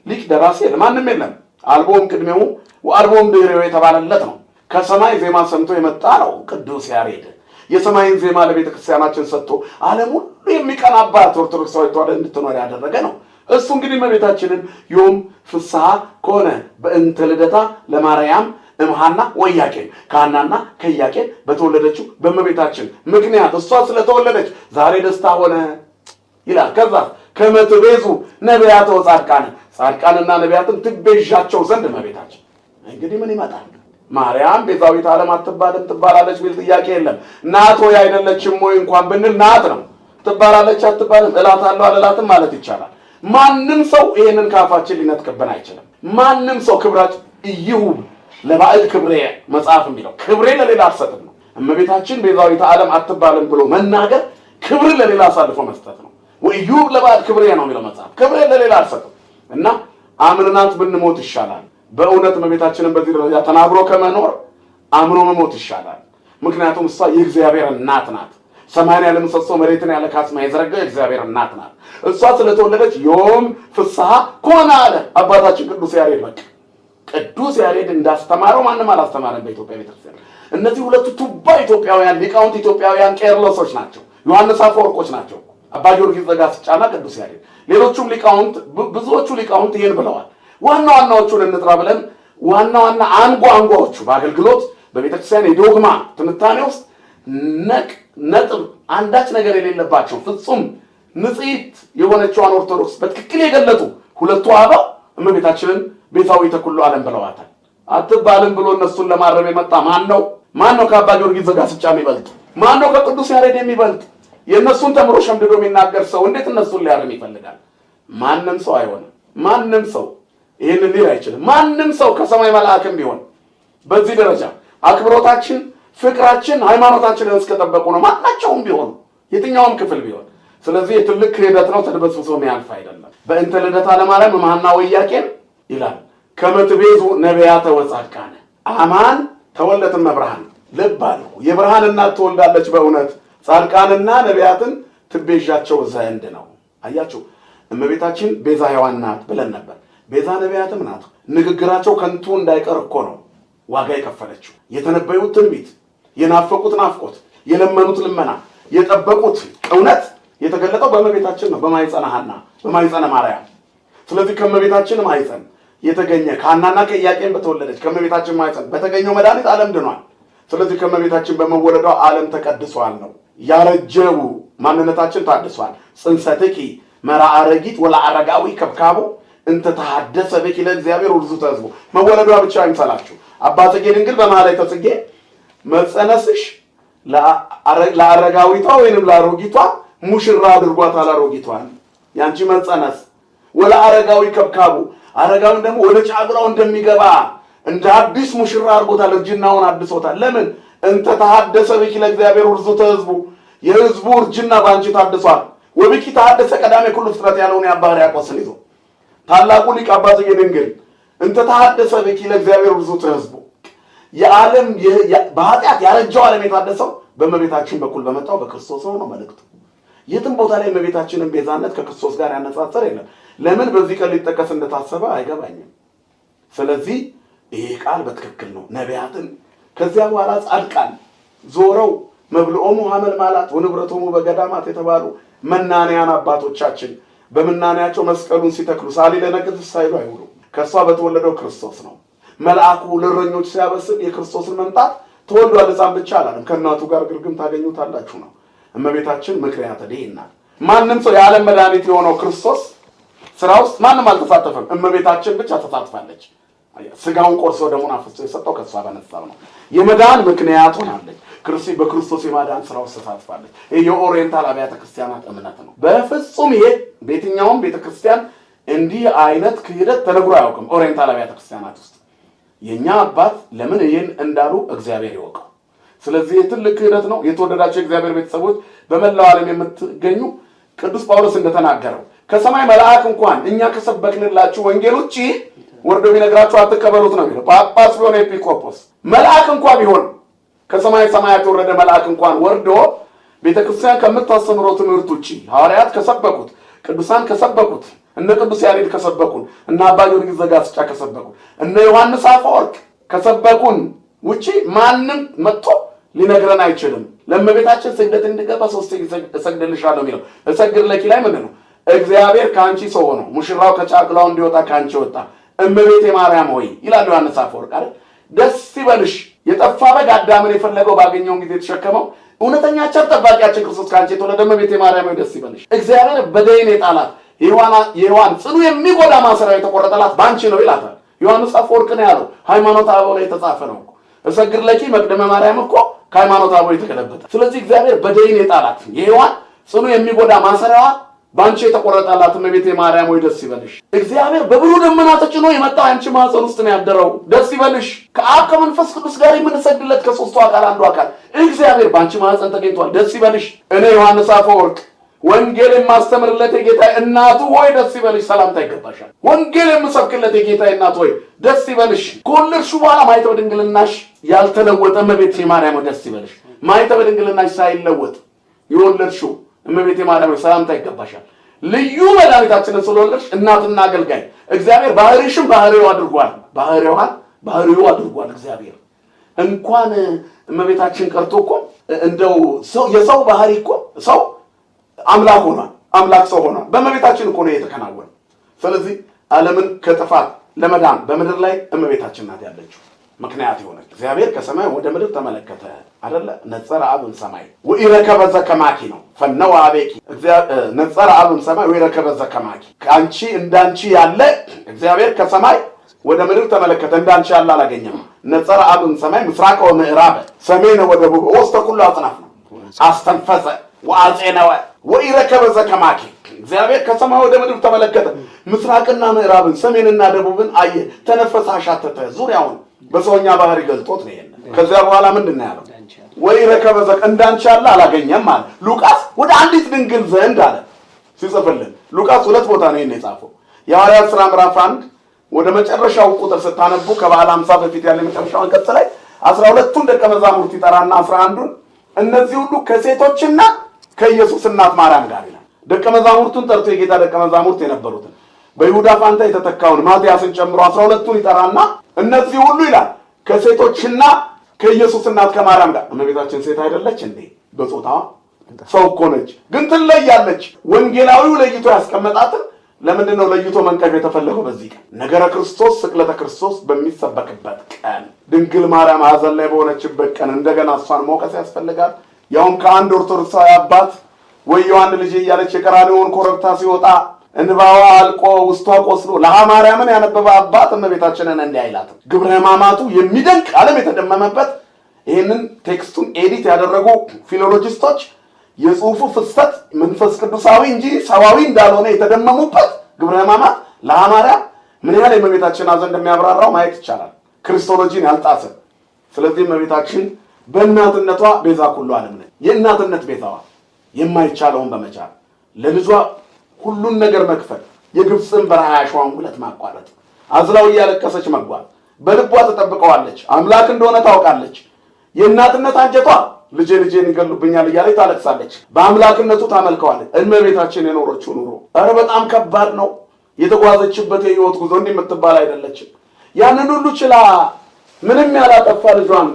ሊቅ ደራሲ ማንም የለም። አልቦም ቅድሜው ወአልቦም ድኅሬው የተባለለት ነው። ከሰማይ ዜማ ሰምቶ የመጣ ነው ቅዱስ ያሬድ። የሰማይን ዜማ ለቤተ ክርስቲያናችን ሰጥቶ ዓለም ሁሉ የሚቀናባት ኦርቶዶክሳዊ ተዋሕዶ እንድትኖር ያደረገ ነው። እሱ እንግዲህ እመቤታችንን ዮም ፍስሐ ከሆነ በእንተ ልደታ ለማርያም እምሃና ወኢያቄም ከሐናና ከኢያቄም በተወለደችው በእመቤታችን ምክንያት እሷ ስለተወለደች ዛሬ ደስታ ሆነ ይላል። ከዛ ከመ ትቤዙ ነቢያተ ወጻድቃነ ጻድቃንና ነቢያትን ትቤዣቸው ዘንድ እመቤታችን እንግዲህ ምን ይመጣል? ማርያም ቤዛዊት ዓለም አትባልም ትባላለች ቢል ጥያቄ የለም። ናት ወይ አይደለችም ወይ እንኳን ብንል ናት ነው። ትባላለች አትባልም እላታለሁ አልላትም ማለት ይቻላል። ማንም ሰው ይሄንን ካፋችን ሊነጥቅብን አይችልም። ማንም ሰው ክብራችን ይሁብ ለባዕድ ክብሬ መጽሐፍ የሚለው ክብሬ ለሌላ አልሰጥም ነው። እመቤታችን ቤዛዊት ዓለም አትባልም ብሎ መናገር ክብርን ለሌላ አሳልፎ መስጠት ነው። ወይሁብ ለባዕድ ክብሬ ነው የሚለው መጽሐፍ ክብሬ ለሌላ አልሰጥም እና አምንናት ብንሞት ይሻላል። በእውነት እመቤታችንን በዚህ ደረጃ ተናግሮ ከመኖር አምኖ መሞት ይሻላል። ምክንያቱም እሷ የእግዚአብሔር እናት ናት። ሰማይን ያለ ምሰሶ መሬትን ያለ ካስማ የዘረጋ የእግዚአብሔር እናት ናት። እሷ ስለተወለደች ዮም ፍስሐ ከሆነ አለ አባታችን ቅዱስ ያሬድ። በቃ ቅዱስ ያሬድ እንዳስተማረው ማንም አላስተማረም በኢትዮጵያ ቤተክርስቲያን። እነዚህ ሁለቱ ቱባ ኢትዮጵያውያን ሊቃውንት ኢትዮጵያውያን ቄርሎሶች ናቸው። ዮሐንስ አፈወርቆች ናቸው። አባ ጊዮርጊስ ዘጋስጫና ቅዱስ ያሬድ። ሌሎቹም ሊቃውንት ብዙዎቹ ሊቃውንት ይሄን ብለዋል። ዋና ዋናዎቹን እንጥራ ብለን ዋና አንጓዎቹ በአገልግሎት በቤተክርስቲያን የዶግማ ትንታኔ ውስጥ ነጥብ አንዳች ነገር የሌለባቸው ፍጹም ንጽሕት የሆነችዋን ኦርቶዶክስ በትክክል የገለጡ ሁለቱ አበው እመቤታችንን ቤዛዊተ ኩሉ ዓለም ብለዋታል። አትባልም ብሎ እነሱን ለማረም የመጣ ማን ነው? ከአባ ጊዮርጊስ ዘጋስጫ የሚበልጥ ማን ነው? ከቅዱስ ያሬድ የሚበልጥ? የእነሱን ተምሮ ሸምድዶ የሚናገር ሰው እንዴት እነሱን ሊያርም ይፈልጋል? ማንም ሰው አይሆንም። ማንም ሰው ይህንን ሊል አይችልም። ማንም ሰው ከሰማይ መልአክም ቢሆን በዚህ ደረጃ አክብሮታችን፣ ፍቅራችን፣ ሃይማኖታችንን እስከጠበቁ ነው ማናቸውም ቢሆኑ የትኛውም ክፍል ቢሆን። ስለዚህ የትልቅ ክህደት ነው፣ ተድበስብሶ የሚያልፍ አይደለም። በእንተ ልደታ ለማርያም እምሃና ወኢያቄም ይላል። ከመ ትቤዙ ነቢያተ ወጻድቃነ አማን ተወለደት እመብርሃን። ልብ አድርጉ፣ የብርሃን እናት ትወልዳለች በእውነት ጻድቃንና ነቢያትን ትቤዣቸው ዘንድ ነው። አያችሁ እመቤታችን ቤዛ ሔዋን ናት ብለን ነበር። ቤዛ ነቢያትም ናት። ንግግራቸው ከንቱ እንዳይቀር እኮ ነው ዋጋ የከፈለችው። የተነበዩት ትንቢት፣ የናፈቁት ናፍቆት፣ የለመኑት ልመና፣ የጠበቁት እውነት የተገለጠው በእመቤታችን ነው። በማኅፀነ ሐና በማኅፀነ ማርያም። ስለዚህ ከእመቤታችን ማኅፀን የተገኘ ከሐናና ከኢያቄም በተወለደች ከእመቤታችን ማኅፀን በተገኘው መድኃኒት ዓለም ድኗል። ስለዚህ ከእመቤታችን በመወለዷ ዓለም ተቀድሷል ነው። ያረጀው ማንነታችን ታድሷል። ጽንሰትኪ መራአረጊት ወለአረጋዊ ከብካቦ እንተ ተሐደሰ በኪ ለእግዚአብሔር ውርዙተ ሕዝቡ። መወለዷ ብቻ አይምሰላችሁ። አባ ጽጌ ድንግል በማኅሌተ ጽጌ መጸነስሽ ለአረጋዊቷ ወይንም ለአሮጊቷ ሙሽራ አድርጓታል። አሮጊቷን ያንቺ መጸነስ ወለአረጋዊ ከብካቡ አረጋዊን ደግሞ ወደ ጫጉላው እንደሚገባ እንደ አዲስ ሙሽራ አድርጎታል። እርጅናውን አድሶታል። ለምን? እንተ ተሐደሰ በኪ ለእግዚአብሔር ውርዙተ ሕዝቡ። የሕዝቡ እርጅና በአንቺ ታድሷል። ወብኪ ተሐደሰ ቀዳሜ ኩሉ ፍጥረት ያለውን የአባ ሕርያቆስን ይዞ ታላቁ ሊቅ አባ ጽጌ ድንግል እንተ ተሐደሰ በኪ ለእግዚአብሔር ውርዙተ ሕዝቡ። የዓለም በኃጢአት ያረጀው ዓለም የታደሰው በእመቤታችን በኩል በመጣው በክርስቶስ ነው መልእክቱ። የትም ቦታ ላይ እመቤታችንን ቤዛነት ከክርስቶስ ጋር ያነጻጸር የለም። ለምን በዚህ ቀን ሊጠቀስ እንደታሰበ አይገባኝም። ስለዚህ ይሄ ቃል በትክክል ነው። ነቢያትን ከዚያ በኋላ ጻድቃን ዞረው መብልዖሙ ሐመልማላት ወንብረቶሙ በገዳማት የተባሉ መናንያን አባቶቻችን በምናንያቸው መስቀሉን ሲተክሉ ሳሊ ለነገሥት ሳይሉ አይውሉ። ከእሷ በተወለደው ክርስቶስ ነው። መልአኩ ለእረኞች ሲያበስር የክርስቶስን መምጣት ተወልዷል ሕፃን ብቻ አላለም። ከእናቱ ጋር ግርግም ታገኙታላችሁ ነው። እመቤታችን ምክንያት ናት። ማንም ሰው የዓለም መድኃኒት የሆነው ክርስቶስ ስራ ውስጥ ማንም አልተሳተፈም። እመቤታችን ብቻ ተሳትፋለች። ስጋውን ቆርሶ ደሙን አፍስሶ የሰጠው ከሷ በነሳው ነው። የመዳን ምክንያት ሆናለች። በክርስቶስ የማዳን ስራ ውስጥ ተሳትፋለች። ይሄ የኦሪየንታል አብያተ ክርስቲያናት እምነት ነው። በፍጹም ይሄ በየትኛውም ቤተክርስቲያን እንዲህ አይነት ክህደት ተነግሮ አያውቅም። ኦሪየንታል አብያተ ክርስቲያናት ውስጥ የኛ አባት ለምን ይሄን እንዳሉ እግዚአብሔር ይወቀው። ስለዚህ ትልቅ ክህደት ነው። የተወደዳቸው እግዚአብሔር ቤተሰቦች በመላው ዓለም የምትገኙ ቅዱስ ጳውሎስ እንደተናገረው ከሰማይ መልአክ እንኳን እኛ ከሰበክንላችሁ ወንጌል ውጪ ወርዶ ቢነግራችሁ አትቀበሉት ነው የሚለው። ጳጳስ ቢሆን ኤጲስቆጶስ መልአክ እንኳን ቢሆን ከሰማይ ሰማያት የወረደ መልአክ እንኳን ወርዶ ቤተክርስቲያን ከምታስተምረው ትምህርት ውጪ ሐዋርያት ከሰበኩት፣ ቅዱሳን ከሰበኩት፣ እነ ቅዱስ ያሬድ ከሰበኩን፣ እነ አባ ጊዮርጊስ ዘጋስጫ ከሰበኩን፣ እነ ዮሐንስ አፈወርቅ ከሰበኩን ውጪ ማንም መጥቶ ሊነግረን አይችልም። ለእመቤታችን ስግደት እንድገባ 3 ጊዜ እሰግድልሻለሁ የሚለው እሰግድለኪ ላይ ምንድን ነው? እግዚአብሔር ከአንቺ ሰው ሆኖ ሙሽራው ከጫቅላው እንዲወጣ ከአንቺ ወጣ እመቤቴ ማርያም ሆይ ይላል ዮሐንስ አፈወርቅ አይደል? ደስ ይበልሽ። የጠፋ በግ አዳምን የፈለገው ባገኘውን ጊዜ የተሸከመው እውነተኛ ቸር ጠባቂያችን ክርስቶስ ከአንቺ የተወለደ እመቤቴ ማርያም ሆይ ደስ ይበልሽ። እግዚአብሔር በደይን የጣላት የሔዋን ጽኑ የሚጎዳ ማሰሪያ የተቆረጠላት ባንቺ ነው ይላታል ዮሐንስ አፈወርቅ ነው ያለው። ሃይማኖተ አበው ላይ የተጻፈ ነው። እሰግድለኪ መቅደመ ማርያም እኮ ከሃይማኖተ አበው የተገለበጠ። ስለዚህ እግዚአብሔር በደይን የጣላት የሔዋን ጽኑ የሚጎዳ ማሰሪያዋ ባንቺ የተቆረጠላት እመቤቴ ማርያም ሆይ ደስ ይበልሽ። እግዚአብሔር በብሩህ ደመና ተጭኖ የመጣው አንቺ ማኅፀን ውስጥ ነው ያደረው። ደስ ይበልሽ። ከአብ ከመንፈስ ቅዱስ ጋር የምንሰግድለት ከሦስቱ አካል አንዱ አካል እግዚአብሔር ባንቺ ማኅፀን ተገኝቷል። ደስ ይበልሽ። እኔ ዮሐንስ አፈወርቅ ወንጌል የማስተምርለት የጌታ እናቱ ሆይ ደስ ይበልሽ፣ ሰላምታ ይገባሻል። ወንጌል የምሰብክለት የጌታ እናቱ ሆይ ደስ ይበልሽ። ከወለድሽ በኋላ ማኅተመ ድንግልናሽ ያልተለወጠ እመቤቴ ማርያም ሆይ ደስ ይበልሽ። ማኅተመ ድንግልናሽ ሳይለወጥ የወለድሽው እመቤቴ ማርያም ሆይ ሰላምታ ይገባሻል። ልዩ መድኃኒታችንን ስለወለድሽ እናትና አገልጋይ እግዚአብሔር ባህሪሽን ባህሪው አድርጓል። ባህሪው አድርጓል እግዚአብሔር። እንኳን እመቤታችን ቀርቶ እኮ እንደው የሰው ባህሪ እኮ ሰው አምላክ ሆኗል። አምላክ ሰው ሆኗል። በእመቤታችን እኮ ነው የተከናወነ። ስለዚህ ዓለምን ከጥፋት ለመዳን በምድር ላይ እመቤታችን ናት ያለችው ምክንያት የሆነች። እግዚአብሔር ከሰማይ ወደ ምድር ተመለከተ አይደለ? ነጸረ አብን ሰማይ ወኢረከበ ዘከማኪ ነው ፈነወ አቤኪ። ነጸረ አብን ሰማይ ወኢረከበ ዘከማኪ፣ ከአንቺ እንዳንቺ ያለ እግዚአብሔር ከሰማይ ወደ ምድር ተመለከተ፣ እንዳንቺ ያለ አላገኘም። ነጸረ አብን ሰማይ ምስራቅ ወምዕራብ ሰሜን ወደቡብ ወስተ ኩሉ አጽናፍ ነው። አስተንፈሰ ወአጼነወ ወኢረከበ ዘከማኪ። እግዚአብሔር ከሰማይ ወደ ምድር ተመለከተ፣ ምስራቅና ምዕራብን ሰሜንና ደቡብን አየ፣ ተነፈሰ፣ አሻተተ ዙሪያውን በሰውኛ ባህሪ ገልጦት ነው። ከዚያ በኋላ ምንድን ነው ያለው? ወኢረከበ እንዳንቺ ያለ አላገኘም አለ። ሉቃስ ወደ አንዲት ድንግል ዘንድ አለ ሲጽፍልን። ሉቃስ 2 ቦታ ነው ይሄን የጻፈው። የሐዋርያት ሥራ ምዕራፍ 1 ወደ መጨረሻው ቁጥር ስታነቡ ከበዓለ ሃምሳ በፊት ያለ መጨረሻው አንቀጽ ላይ 12ቱን ደቀ መዛሙርት ይጠራና 11ዱን እነዚህ ሁሉ ከሴቶችና ከኢየሱስ እናት ማርያም ጋር ይላል። ደቀ መዛሙርቱን ጠርቶ የጌታ ደቀ መዛሙርት የነበሩትን በይሁዳ ፋንታ የተተካውን ማትያስን ጨምሮ 12ቱን ይጠራና እነዚህ ሁሉ ይላል ከሴቶችና ከኢየሱስ እናት ከማርያም ጋር። እመቤታችን ሴት አይደለች እንዴ? በጾታዋ ሰው እኮ ነች፣ ግን ትለያለች። ወንጌላዊው ለይቶ ያስቀመጣትን ለምንድን ነው ለይቶ መንቀፍ የተፈለገው? በዚህ ቀን ነገረ ክርስቶስ ስቅለተ ክርስቶስ በሚሰበክበት ቀን ድንግል ማርያም ሐዘን ላይ በሆነችበት ቀን እንደገና እሷን መውቀስ ያስፈልጋል? ያውም ከአንድ ኦርቶዶክሳዊ አባት ወይ ዮሐን ልጅ እያለች የቀራንዮውን ኮረብታ ሲወጣ እንባዋ አልቆ ውስጧ ቆስሎ ለሃ ማርያምን ያነበበ አባት እመቤታችንን እንዲህ አይላትም። ግብረ ሕማማቱ የሚደንቅ ዓለም የተደመመበት ይህንን ቴክስቱን ኤዲት ያደረጉ ፊሎሎጂስቶች የጽሁፉ ፍሰት መንፈስ ቅዱሳዊ እንጂ ሰዋዊ እንዳልሆነ የተደመሙበት ግብረ ሕማማት ለሃ ማርያም ምን ያህል የእመቤታችን ሐዘን እንደሚያብራራው ማየት ይቻላል፣ ክርስቶሎጂን ያልጣሰ። ስለዚህ እመቤታችን በእናትነቷ ቤዛ ኩሉ ዓለም ነች። የእናትነት ቤዛዋ የማይቻለውን በመቻል ለልጇ ሁሉን ነገር መክፈል፣ የግብፅን በረሃ ያሸዋን ሁለት ማቋረጥ፣ አዝላው እያለቀሰች መጓዝ፣ በልቧ ተጠብቀዋለች። አምላክ እንደሆነ ታውቃለች። የእናትነት አንጀቷ ልጄን ይገሉብኛል እያለች ታለቅሳለች። በአምላክነቱ ታመልከዋለች። እመቤታችን የኖረችው ኑሮ ኧረ በጣም ከባድ ነው። የተጓዘችበት የህይወት ጉዞ እንዲህ የምትባል አይደለችም። ያንን ሁሉ ችላ ምንም ያላጠፋ ልጇን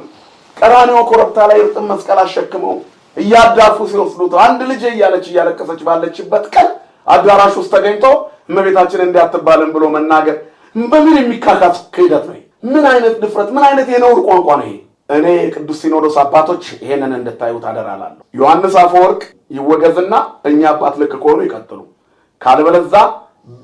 ቀራንዮ ኮረብታ ላይ እርጥብ መስቀል አሸክመው እያዳፉ ሲወስዱት አንድ ልጄ እያለች እያለቀሰች ባለችበት ቀን አዳራሽ ውስጥ ተገኝቶ እመቤታችን እንዲያትባልን ብሎ መናገር በምን የሚካካት ክህደት ነው? ምን አይነት ድፍረት፣ ምን አይነት የነውር ቋንቋ ነው ይሄ? እኔ ቅዱስ ሲኖዶስ አባቶች ይሄንን እንድታዩት አደራላለሁ። ዮሐንስ አፈወርቅ ይወገዝና እኛ አባት ልክ ከሆኑ ይቀጥሉ፣ ካልበለዛ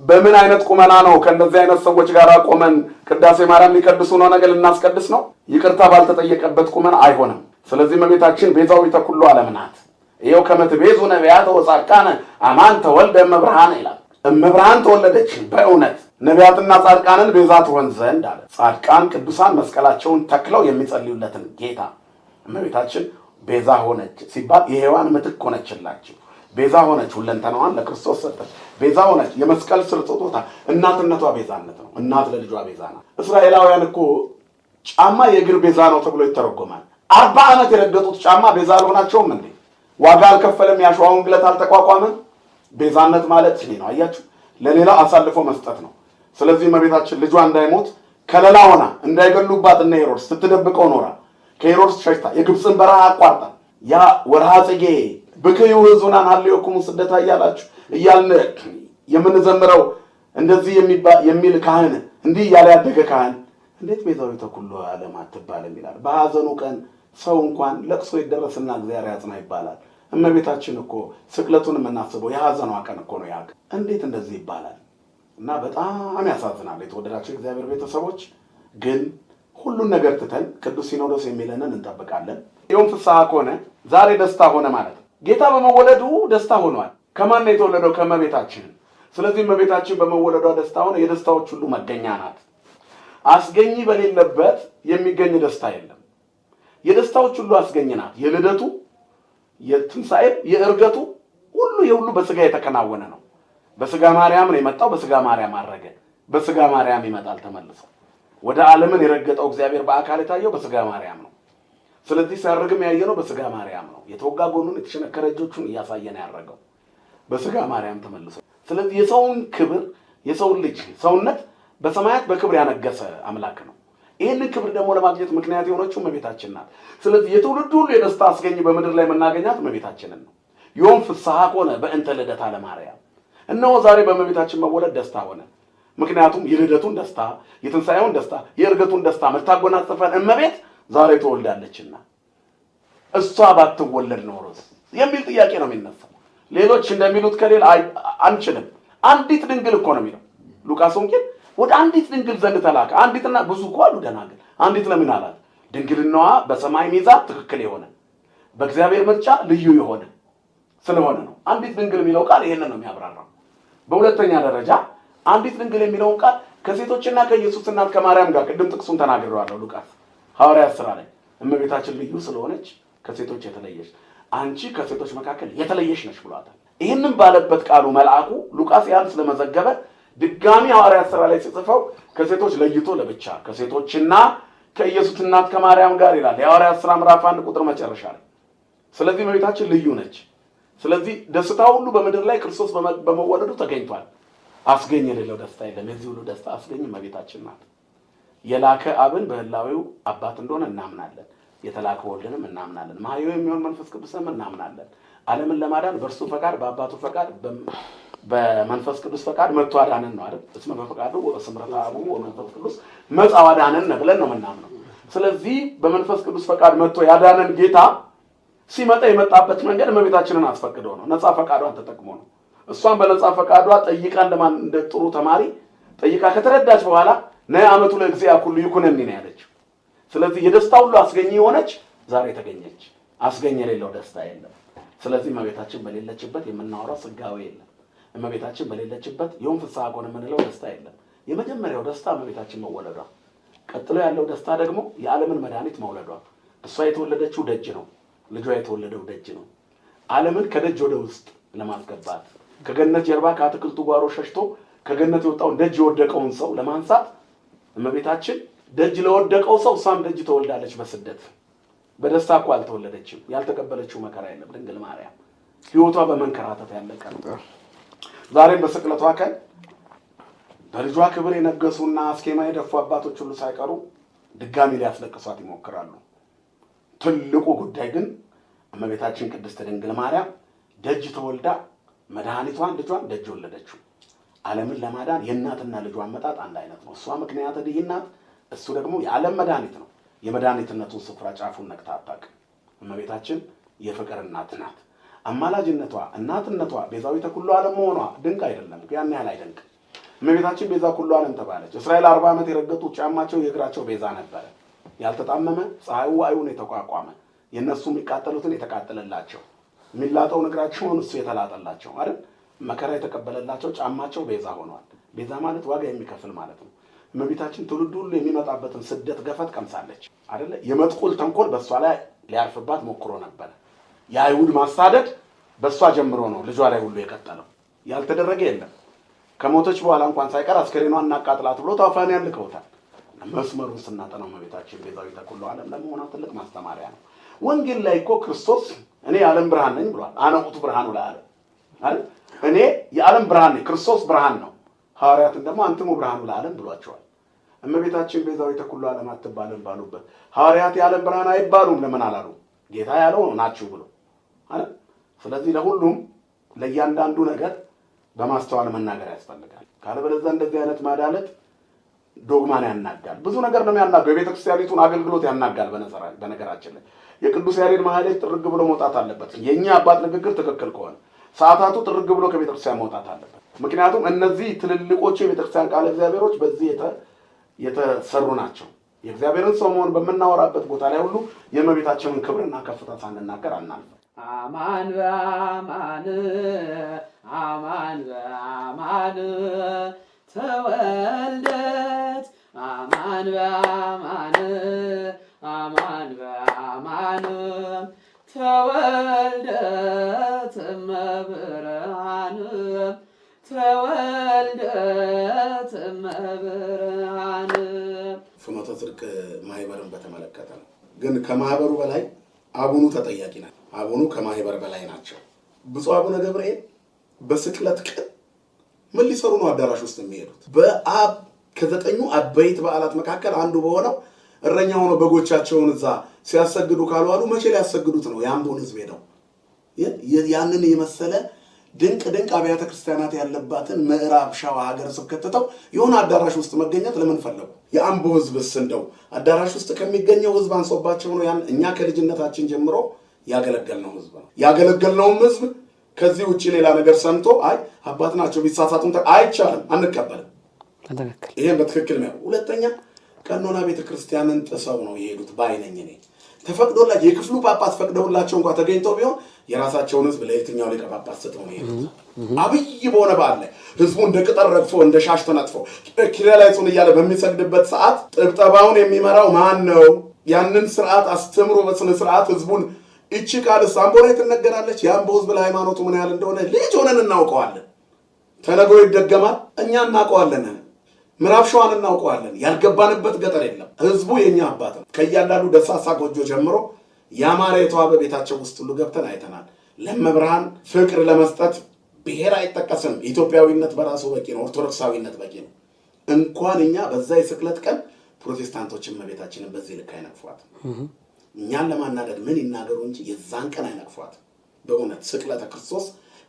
በምን አይነት ቁመና ነው ከእንደዚህ አይነት ሰዎች ጋር ቆመን ቅዳሴ ማርያም ሊቀድሱ ነው ነገር ልናስቀድስ ነው? ይቅርታ ባልተጠየቀበት ቁመና አይሆንም። ስለዚህ እመቤታችን ቤዛዊተ ኩሉ ዓለም ናት። ይኸው ከመትቤዙ ነቢያተ ወጻድቃነ አማን ተወልደ እመብርሃን ይላል። እመብርሃን ተወለደች በእውነት ነቢያትና ጻድቃንን ቤዛ ትሆን ዘንድ አለ። ጻድቃን ቅዱሳን መስቀላቸውን ተክለው የሚጸልዩለትን ጌታ እመቤታችን ቤዛ ሆነች ሲባል የሔዋን ምትክ ሆነችላቸው። ቤዛ ሆነች፣ ሁለንተናዋን ለክርስቶስ ሰጠች። ቤዛ ሆነች፣ የመስቀል ስር ስጦታ። እናትነቷ ቤዛነት ነው። እናት ለልጇ ቤዛ ናት። እስራኤላውያን እኮ ጫማ የእግር ቤዛ ነው ተብሎ ይተረጎማል። 40 ዓመት የረገጡት ጫማ ቤዛ አልሆናቸውም እንዴ? ዋጋ አልከፈለም? ያሸዋውን ግለት አልተቋቋመም? ቤዛነት ማለት ይሄ ነው። አያችሁ፣ ለሌላው አሳልፎ መስጠት ነው። ስለዚህ እመቤታችን ልጇ እንዳይሞት ከለላ ሆና እንዳይገሉባት እነ ሄሮድስ ስትደብቀው ኖራ ከሄሮድስ ሸሽታ የግብፅን በረሃ አቋርጣ ያ ወርሃ ጽጌ ብክዩ ሕዙናን ሀልዮክሙ ስደታ እያልን የምንዘምረው እንደዚህ የሚል ካህን እንዲህ እያለ ያደገ ካህን እንዴት ቤዛዊተ ኩሉ ዓለም አትባልም ይላል? በሐዘኑ ቀን ሰው እንኳን ለቅሶ ይደረስና እግዚአብሔር ያጽና ይባላል። እመቤታችን እኮ ስቅለቱን የምናስበው የሐዘኗ ቀን እኮ ነው። ያቅ እንዴት እንደዚህ ይባላል? እና በጣም ያሳዝናል። የተወደዳቸው እግዚአብሔር ቤተሰቦች ግን ሁሉን ነገር ትተን ቅዱስ ሲኖዶስ የሚለንን እንጠብቃለን። ይኸውም ፍስሐ ከሆነ ዛሬ ደስታ ሆነ ማለት ነው። ጌታ በመወለዱ ደስታ ሆኗል። ከማን ነው የተወለደው? ከእመቤታችን። ስለዚህ እመቤታችን በመወለዷ ደስታ ሆነ። የደስታዎች ሁሉ መገኛ ናት። አስገኝ በሌለበት የሚገኝ ደስታ የለም። የደስታዎች ሁሉ አስገኝ ናት። የልደቱ፣ የትንሣኤ፣ የእርገቱ ሁሉ የሁሉ በስጋ የተከናወነ ነው። በስጋ ማርያም ነው የመጣው። በስጋ ማርያም አረገ። በስጋ ማርያም ይመጣል ተመልሶ። ወደ ዓለምን የረገጠው እግዚአብሔር በአካል የታየው በስጋ ማርያም ነው። ስለዚህ ሲያርግም ያየነው በስጋ ማርያም ነው። የተወጋ ጎኑን የተሸነከረ እጆቹን እያሳየን ያረገው በስጋ ማርያም ተመልሶ። ስለዚህ የሰውን ክብር የሰውን ልጅ ሰውነት በሰማያት በክብር ያነገሰ አምላክ ነው። ይህንን ክብር ደግሞ ለማግኘት ምክንያት የሆነችው እመቤታችን ናት። ስለዚህ የትውልድ ሁሉ የደስታ አስገኝ በምድር ላይ የምናገኛት እመቤታችንን ነው። ዮም ፍስሐ ኮነ በእንተ ልደታ ለማርያም። እነሆ ዛሬ በእመቤታችን መወለድ ደስታ ሆነ። ምክንያቱም የልደቱን ደስታ፣ የትንሣኤውን ደስታ፣ የእርገቱን ደስታ የምታጎናጽፈን እመቤት ዛሬ ትወልዳለችና እሷ ባትወለድ ኖሮስ የሚል ጥያቄ ነው የሚነሳው። ሌሎች እንደሚሉት ከሌላ አንችልም። አንዲት ድንግል እኮ ነው የሚለው ሉቃስ ወንጌል። ወደ አንዲት ድንግል ዘንድ ተላከ። አንዲትና ብዙ እኮ አሉ ደናግል። አንዲት ለምን አላት? ድንግልናዋ በሰማይ ሚዛን ትክክል የሆነ በእግዚአብሔር ምርጫ ልዩ የሆነ ስለሆነ ነው። አንዲት ድንግል የሚለው ቃል ይሄንን ነው የሚያብራራው። በሁለተኛ ደረጃ አንዲት ድንግል የሚለውን ቃል ከሴቶችና ከኢየሱስ እናት ከማርያም ጋር ቅድም ጥቅሱን ተናግሬዋለሁ። ሉቃስ ሐዋርያት ሥራ ላይ እመቤታችን ልዩ ስለሆነች ከሴቶች የተለየች አንቺ ከሴቶች መካከል የተለየሽ ነሽ ብሏታል። ይህንን ባለበት ቃሉ መልአኩ ሉቃስ ያን ስለመዘገበ ድጋሚ ሐዋርያት ሥራ ላይ ሲጽፈው ከሴቶች ለይቶ ለብቻ ከሴቶችና ከኢየሱስ እናት ከማርያም ጋር ይላል የሐዋርያት ሥራ ምዕራፍ 1 ቁጥር መጨረሻ ላይ። ስለዚህ እመቤታችን ልዩ ነች። ስለዚህ ደስታ ሁሉ በምድር ላይ ክርስቶስ በመወለዱ ተገኝቷል። አስገኝ የሌለው ደስታ የለም። የዚህ ሁሉ ደስታ አስገኝ እመቤታችን ናት። የላከ አብን በህላዌው አባት እንደሆነ እናምናለን። የተላከ ወልድንም እናምናለን። ማህየው የሚሆን መንፈስ ቅዱስንም እናምናለን። ዓለምን ለማዳን በእርሱ ፈቃድ በአባቱ ፈቃድ በመንፈስ ቅዱስ ፈቃድ መጥቶ አዳነን ነው አይደል? እስመ በፈቃዱ ወበስምረተ አቡሁ ወመንፈስ ቅዱስ መጽአ አዳነን ብለን ነው የምናምነው። ስለዚህ በመንፈስ ቅዱስ ፈቃድ መጥቶ ያዳነን ጌታ ሲመጣ የመጣበት መንገድ እመቤታችንን አስፈቅዶ ነው። ነፃ ፈቃዷን ተጠቅሞ ነው። እሷን በነፃ ፈቃዷ ጠይቃ እንደ ጥሩ ተማሪ ጠይቃ ከተረዳች በኋላ ነይ አመቱ ለእግዚአ ኩሉ ይኩነኒ ነው ያለችው። ስለዚህ የደስታ ሁሉ አስገኝ የሆነች ዛሬ ተገኘች። አስገኝ የሌለው ደስታ የለም። ስለዚህ እመቤታችን በሌለችበት የምናወራው ስጋዌ የለም። እመቤታችን በሌለችበት ዮም ፍስሐ ኮነ የምንለው ደስታ የለም። የመጀመሪያው ደስታ እመቤታችን መወለዷ፣ ቀጥሎ ያለው ደስታ ደግሞ የዓለምን መድኃኒት መውለዷ። እሷ የተወለደችው ደጅ ነው። ልጇ የተወለደው ደጅ ነው። ዓለምን ከደጅ ወደ ውስጥ ለማስገባት ከገነት ጀርባ ከአትክልቱ ጓሮ ሸሽቶ ከገነት የወጣውን ደጅ የወደቀውን ሰው ለማንሳት እመቤታችን ደጅ ለወደቀው ሰው እሷም ደጅ ተወልዳለች። በስደት በደስታ እኮ አልተወለደችም። ያልተቀበለችው መከራ የለም። ድንግል ማርያም ሕይወቷ በመንከራተት ያለቀ ነው። ዛሬም በስቅለቷ ቀን በልጇ ክብር የነገሱና አስኬማ የደፉ አባቶች ሁሉ ሳይቀሩ ድጋሚ ሊያስለቅሷት ይሞክራሉ። ትልቁ ጉዳይ ግን እመቤታችን ቅድስት ድንግል ማርያም ደጅ ተወልዳ መድኃኒቷን ልጇን ደጅ ወለደችው። ዓለምን ለማዳን የእናትና ልጇ አመጣጥ አንድ አይነት ነው። እሷ ምክንያተ ድኅነት፣ እሱ ደግሞ የዓለም መድኃኒት ነው። የመድኃኒትነቱን ስፍራ ጫፉን ነክታ አታውቅም። እመቤታችን የፍቅር እናት ናት። አማላጅነቷ፣ እናትነቷ፣ ቤዛዊተ ኩሉ ዓለም መሆኗ ድንቅ አይደለም? ያን ያህል አይደንቅ? እመቤታችን ቤዛ ኩሉ ዓለም ተባለች። እስራኤል 40 ዓመት የረገጡት ጫማቸው የእግራቸው ቤዛ ነበረ። ያልተጣመመ ፀሐዩ ዋዩን የተቋቋመ የነሱ የሚቃጠሉትን የተቃጠለላቸው የሚላጠውን እግራቸውን እሱ የተላጠላቸው አይደል? መከራ የተቀበለላቸው ጫማቸው ቤዛ ሆኗል። ቤዛ ማለት ዋጋ የሚከፍል ማለት ነው። እመቤታችን ትውልድ ሁሉ የሚመጣበትን ስደት ገፈት ቀምሳለች አይደለ? የመጥቁል ተንኮል በእሷ ላይ ሊያርፍባት ሞክሮ ነበረ። የአይሁድ ማሳደድ በእሷ ጀምሮ ነው ልጇ ላይ ሁሉ የቀጠለው። ያልተደረገ የለም። ከሞተች በኋላ እንኳን ሳይቀር አስከሬኗን እናቃጥላት ብሎ ታውፋንያን ልከውታል። መስመሩን ስናጠናው እመቤታችን ቤዛዊተ ኩሉ ዓለም ለመሆኗ ትልቅ ማስተማሪያ ነው። ወንጌል ላይ እኮ ክርስቶስ እኔ የዓለም ብርሃን ነኝ ብሏል። አነ ውእቱ ብርሃኑ ለዓለም አይደል? እኔ የዓለም ብርሃን ነኝ፣ ክርስቶስ ብርሃን ነው። ሐዋርያትን ደግሞ አንትሙ ብርሃኑ ለዓለም ብሏቸዋል። እመቤታችን ቤዛዊተ ኩሉ ዓለም አትባልም ባሉበት ሐዋርያት የዓለም ብርሃን አይባሉም ለምን አላሉ? ጌታ ያለው ናችሁ ብሎ አይደል? ስለዚህ ለሁሉም ለእያንዳንዱ ነገር በማስተዋል መናገር ያስፈልጋል። ካለበለዚያ እንደዚህ አይነት ማዳለት ዶግማን ያናጋል። ብዙ ነገር ነው ያናጋው። የቤተ ክርስቲያኒቱን አገልግሎት ያናጋል። በነገራችን ላይ የቅዱስ ያሬድ ማህሌት ጥርግ ብሎ መውጣት አለበት። የኛ አባት ንግግር ትክክል ከሆነ ሰዓታቱ ጥርግ ብሎ ከቤተ ክርስቲያን መውጣት አለበት። ምክንያቱም እነዚህ ትልልቆቹ የቤተ ክርስቲያን ቃለ እግዚአብሔሮች በዚህ የተሰሩ ናቸው። የእግዚአብሔርን ሰው መሆን በምናወራበት ቦታ ላይ ሁሉ የእመቤታችንን ክብርና ከፍታ ሳንናገር አናልፍም። አማን በአማን አማን በአማን ተወልደት አማን በአማን አማን በአማን ተወልደት እመብርሃን ተወልደት እመብርሃን። ፍኖተ ጽድቅ ማህበርን በተመለከተ ነው። ግን ከማህበሩ በላይ አቡኑ ተጠያቂ ናቸው። አቡኑ ከማህበር በላይ ናቸው። ብፁዕ አቡነ ገብርኤል በስቅለት ቀን ምን ሊሰሩ ነው አዳራሽ ውስጥ የሚሄዱት? በአብ ከ9 አበይት በዓላት መካከል አንዱ በሆነው እረኛ ሆነው በጎቻቸውን እዛ ሲያሰግዱ ካልዋሉ መቼ ሊያሰግዱት ነው? የአምቦን ህዝብ ሄደው ያንን የመሰለ ድንቅ አብያተ ክርስቲያናት ያለባትን ምዕራብ ሸዋ ሀገረ ስብከት ትተው የሆነ አዳራሽ ውስጥ መገኘት ለምን ፈለጉ? የአምቦ ህዝብስ እንደው አዳራሽ ውስጥ ከሚገኘው ህዝብ አንሶባቸው ነው? ያን እኛ ከልጅነታችን ጀምሮ ያገለገልነው ህዝብ ነው። ያገለገልነውም ህዝብ ከዚህ ውጪ ሌላ ነገር ሰምቶ አይ አባት ናቸው ቢሳሳቱን አይቻልም፣ አንቀበልም። ይሄን በትክክል ነው። ሁለተኛ ቀኖና ቤተክርስቲያንን ጥሰው ነው የሄዱት ባይነኝ እኔ ተፈቅዶላቸው የክፍሉ ጳጳስ ፈቅደውላቸው እንኳን ተገኝተው ቢሆን የራሳቸውን ህዝብ ለየትኛው ሊቀ ጳጳስ ሰጥተው ነው የሄዱት። አብይ በሆነ በዓል ላይ ህዝቡ እንደ ቅጠል ረግፎ እንደ ሻሽ ተነጥፎ ኪርያላይቱን እያለ በሚሰግድበት ሰዓት ጥብጠባውን የሚመራው ማን ነው? ያንን ስርዓት አስተምሮ በስነ ስርዓት ህዝቡን እቺ ቃልስ አምቦ ላይ ትነገራለች። የአምቦ ህዝብ ለሃይማኖቱ ምን ያህል እንደሆነ ልጅ ሆነን እናውቀዋለን። ተነግሮ ይደገማል፣ እኛ እናውቀዋለን። ምዕራብ ሸዋን እናውቀዋለን። ያልገባንበት ገጠር የለም። ህዝቡ የኛ አባት ነው። ከእያንዳንዱ ደሳሳ ጎጆ ጀምሮ ያማረ የተዋበ ቤታቸው ውስጥ ሁሉ ገብተን አይተናል። ለመብርሃን ፍቅር ለመስጠት ብሔር አይጠቀስም። ኢትዮጵያዊነት በራሱ በቂ ነው። ኦርቶዶክሳዊነት በቂ ነው። እንኳን እኛ በዛ የስቅለት ቀን ፕሮቴስታንቶችን እመቤታችንን በዚህ ልክ አይነቅፏት። እኛን ለማናደድ ምን ይናገሩ እንጂ የዛን ቀን አይነቅፏት። በእውነት ስቅለተ ክርስቶስ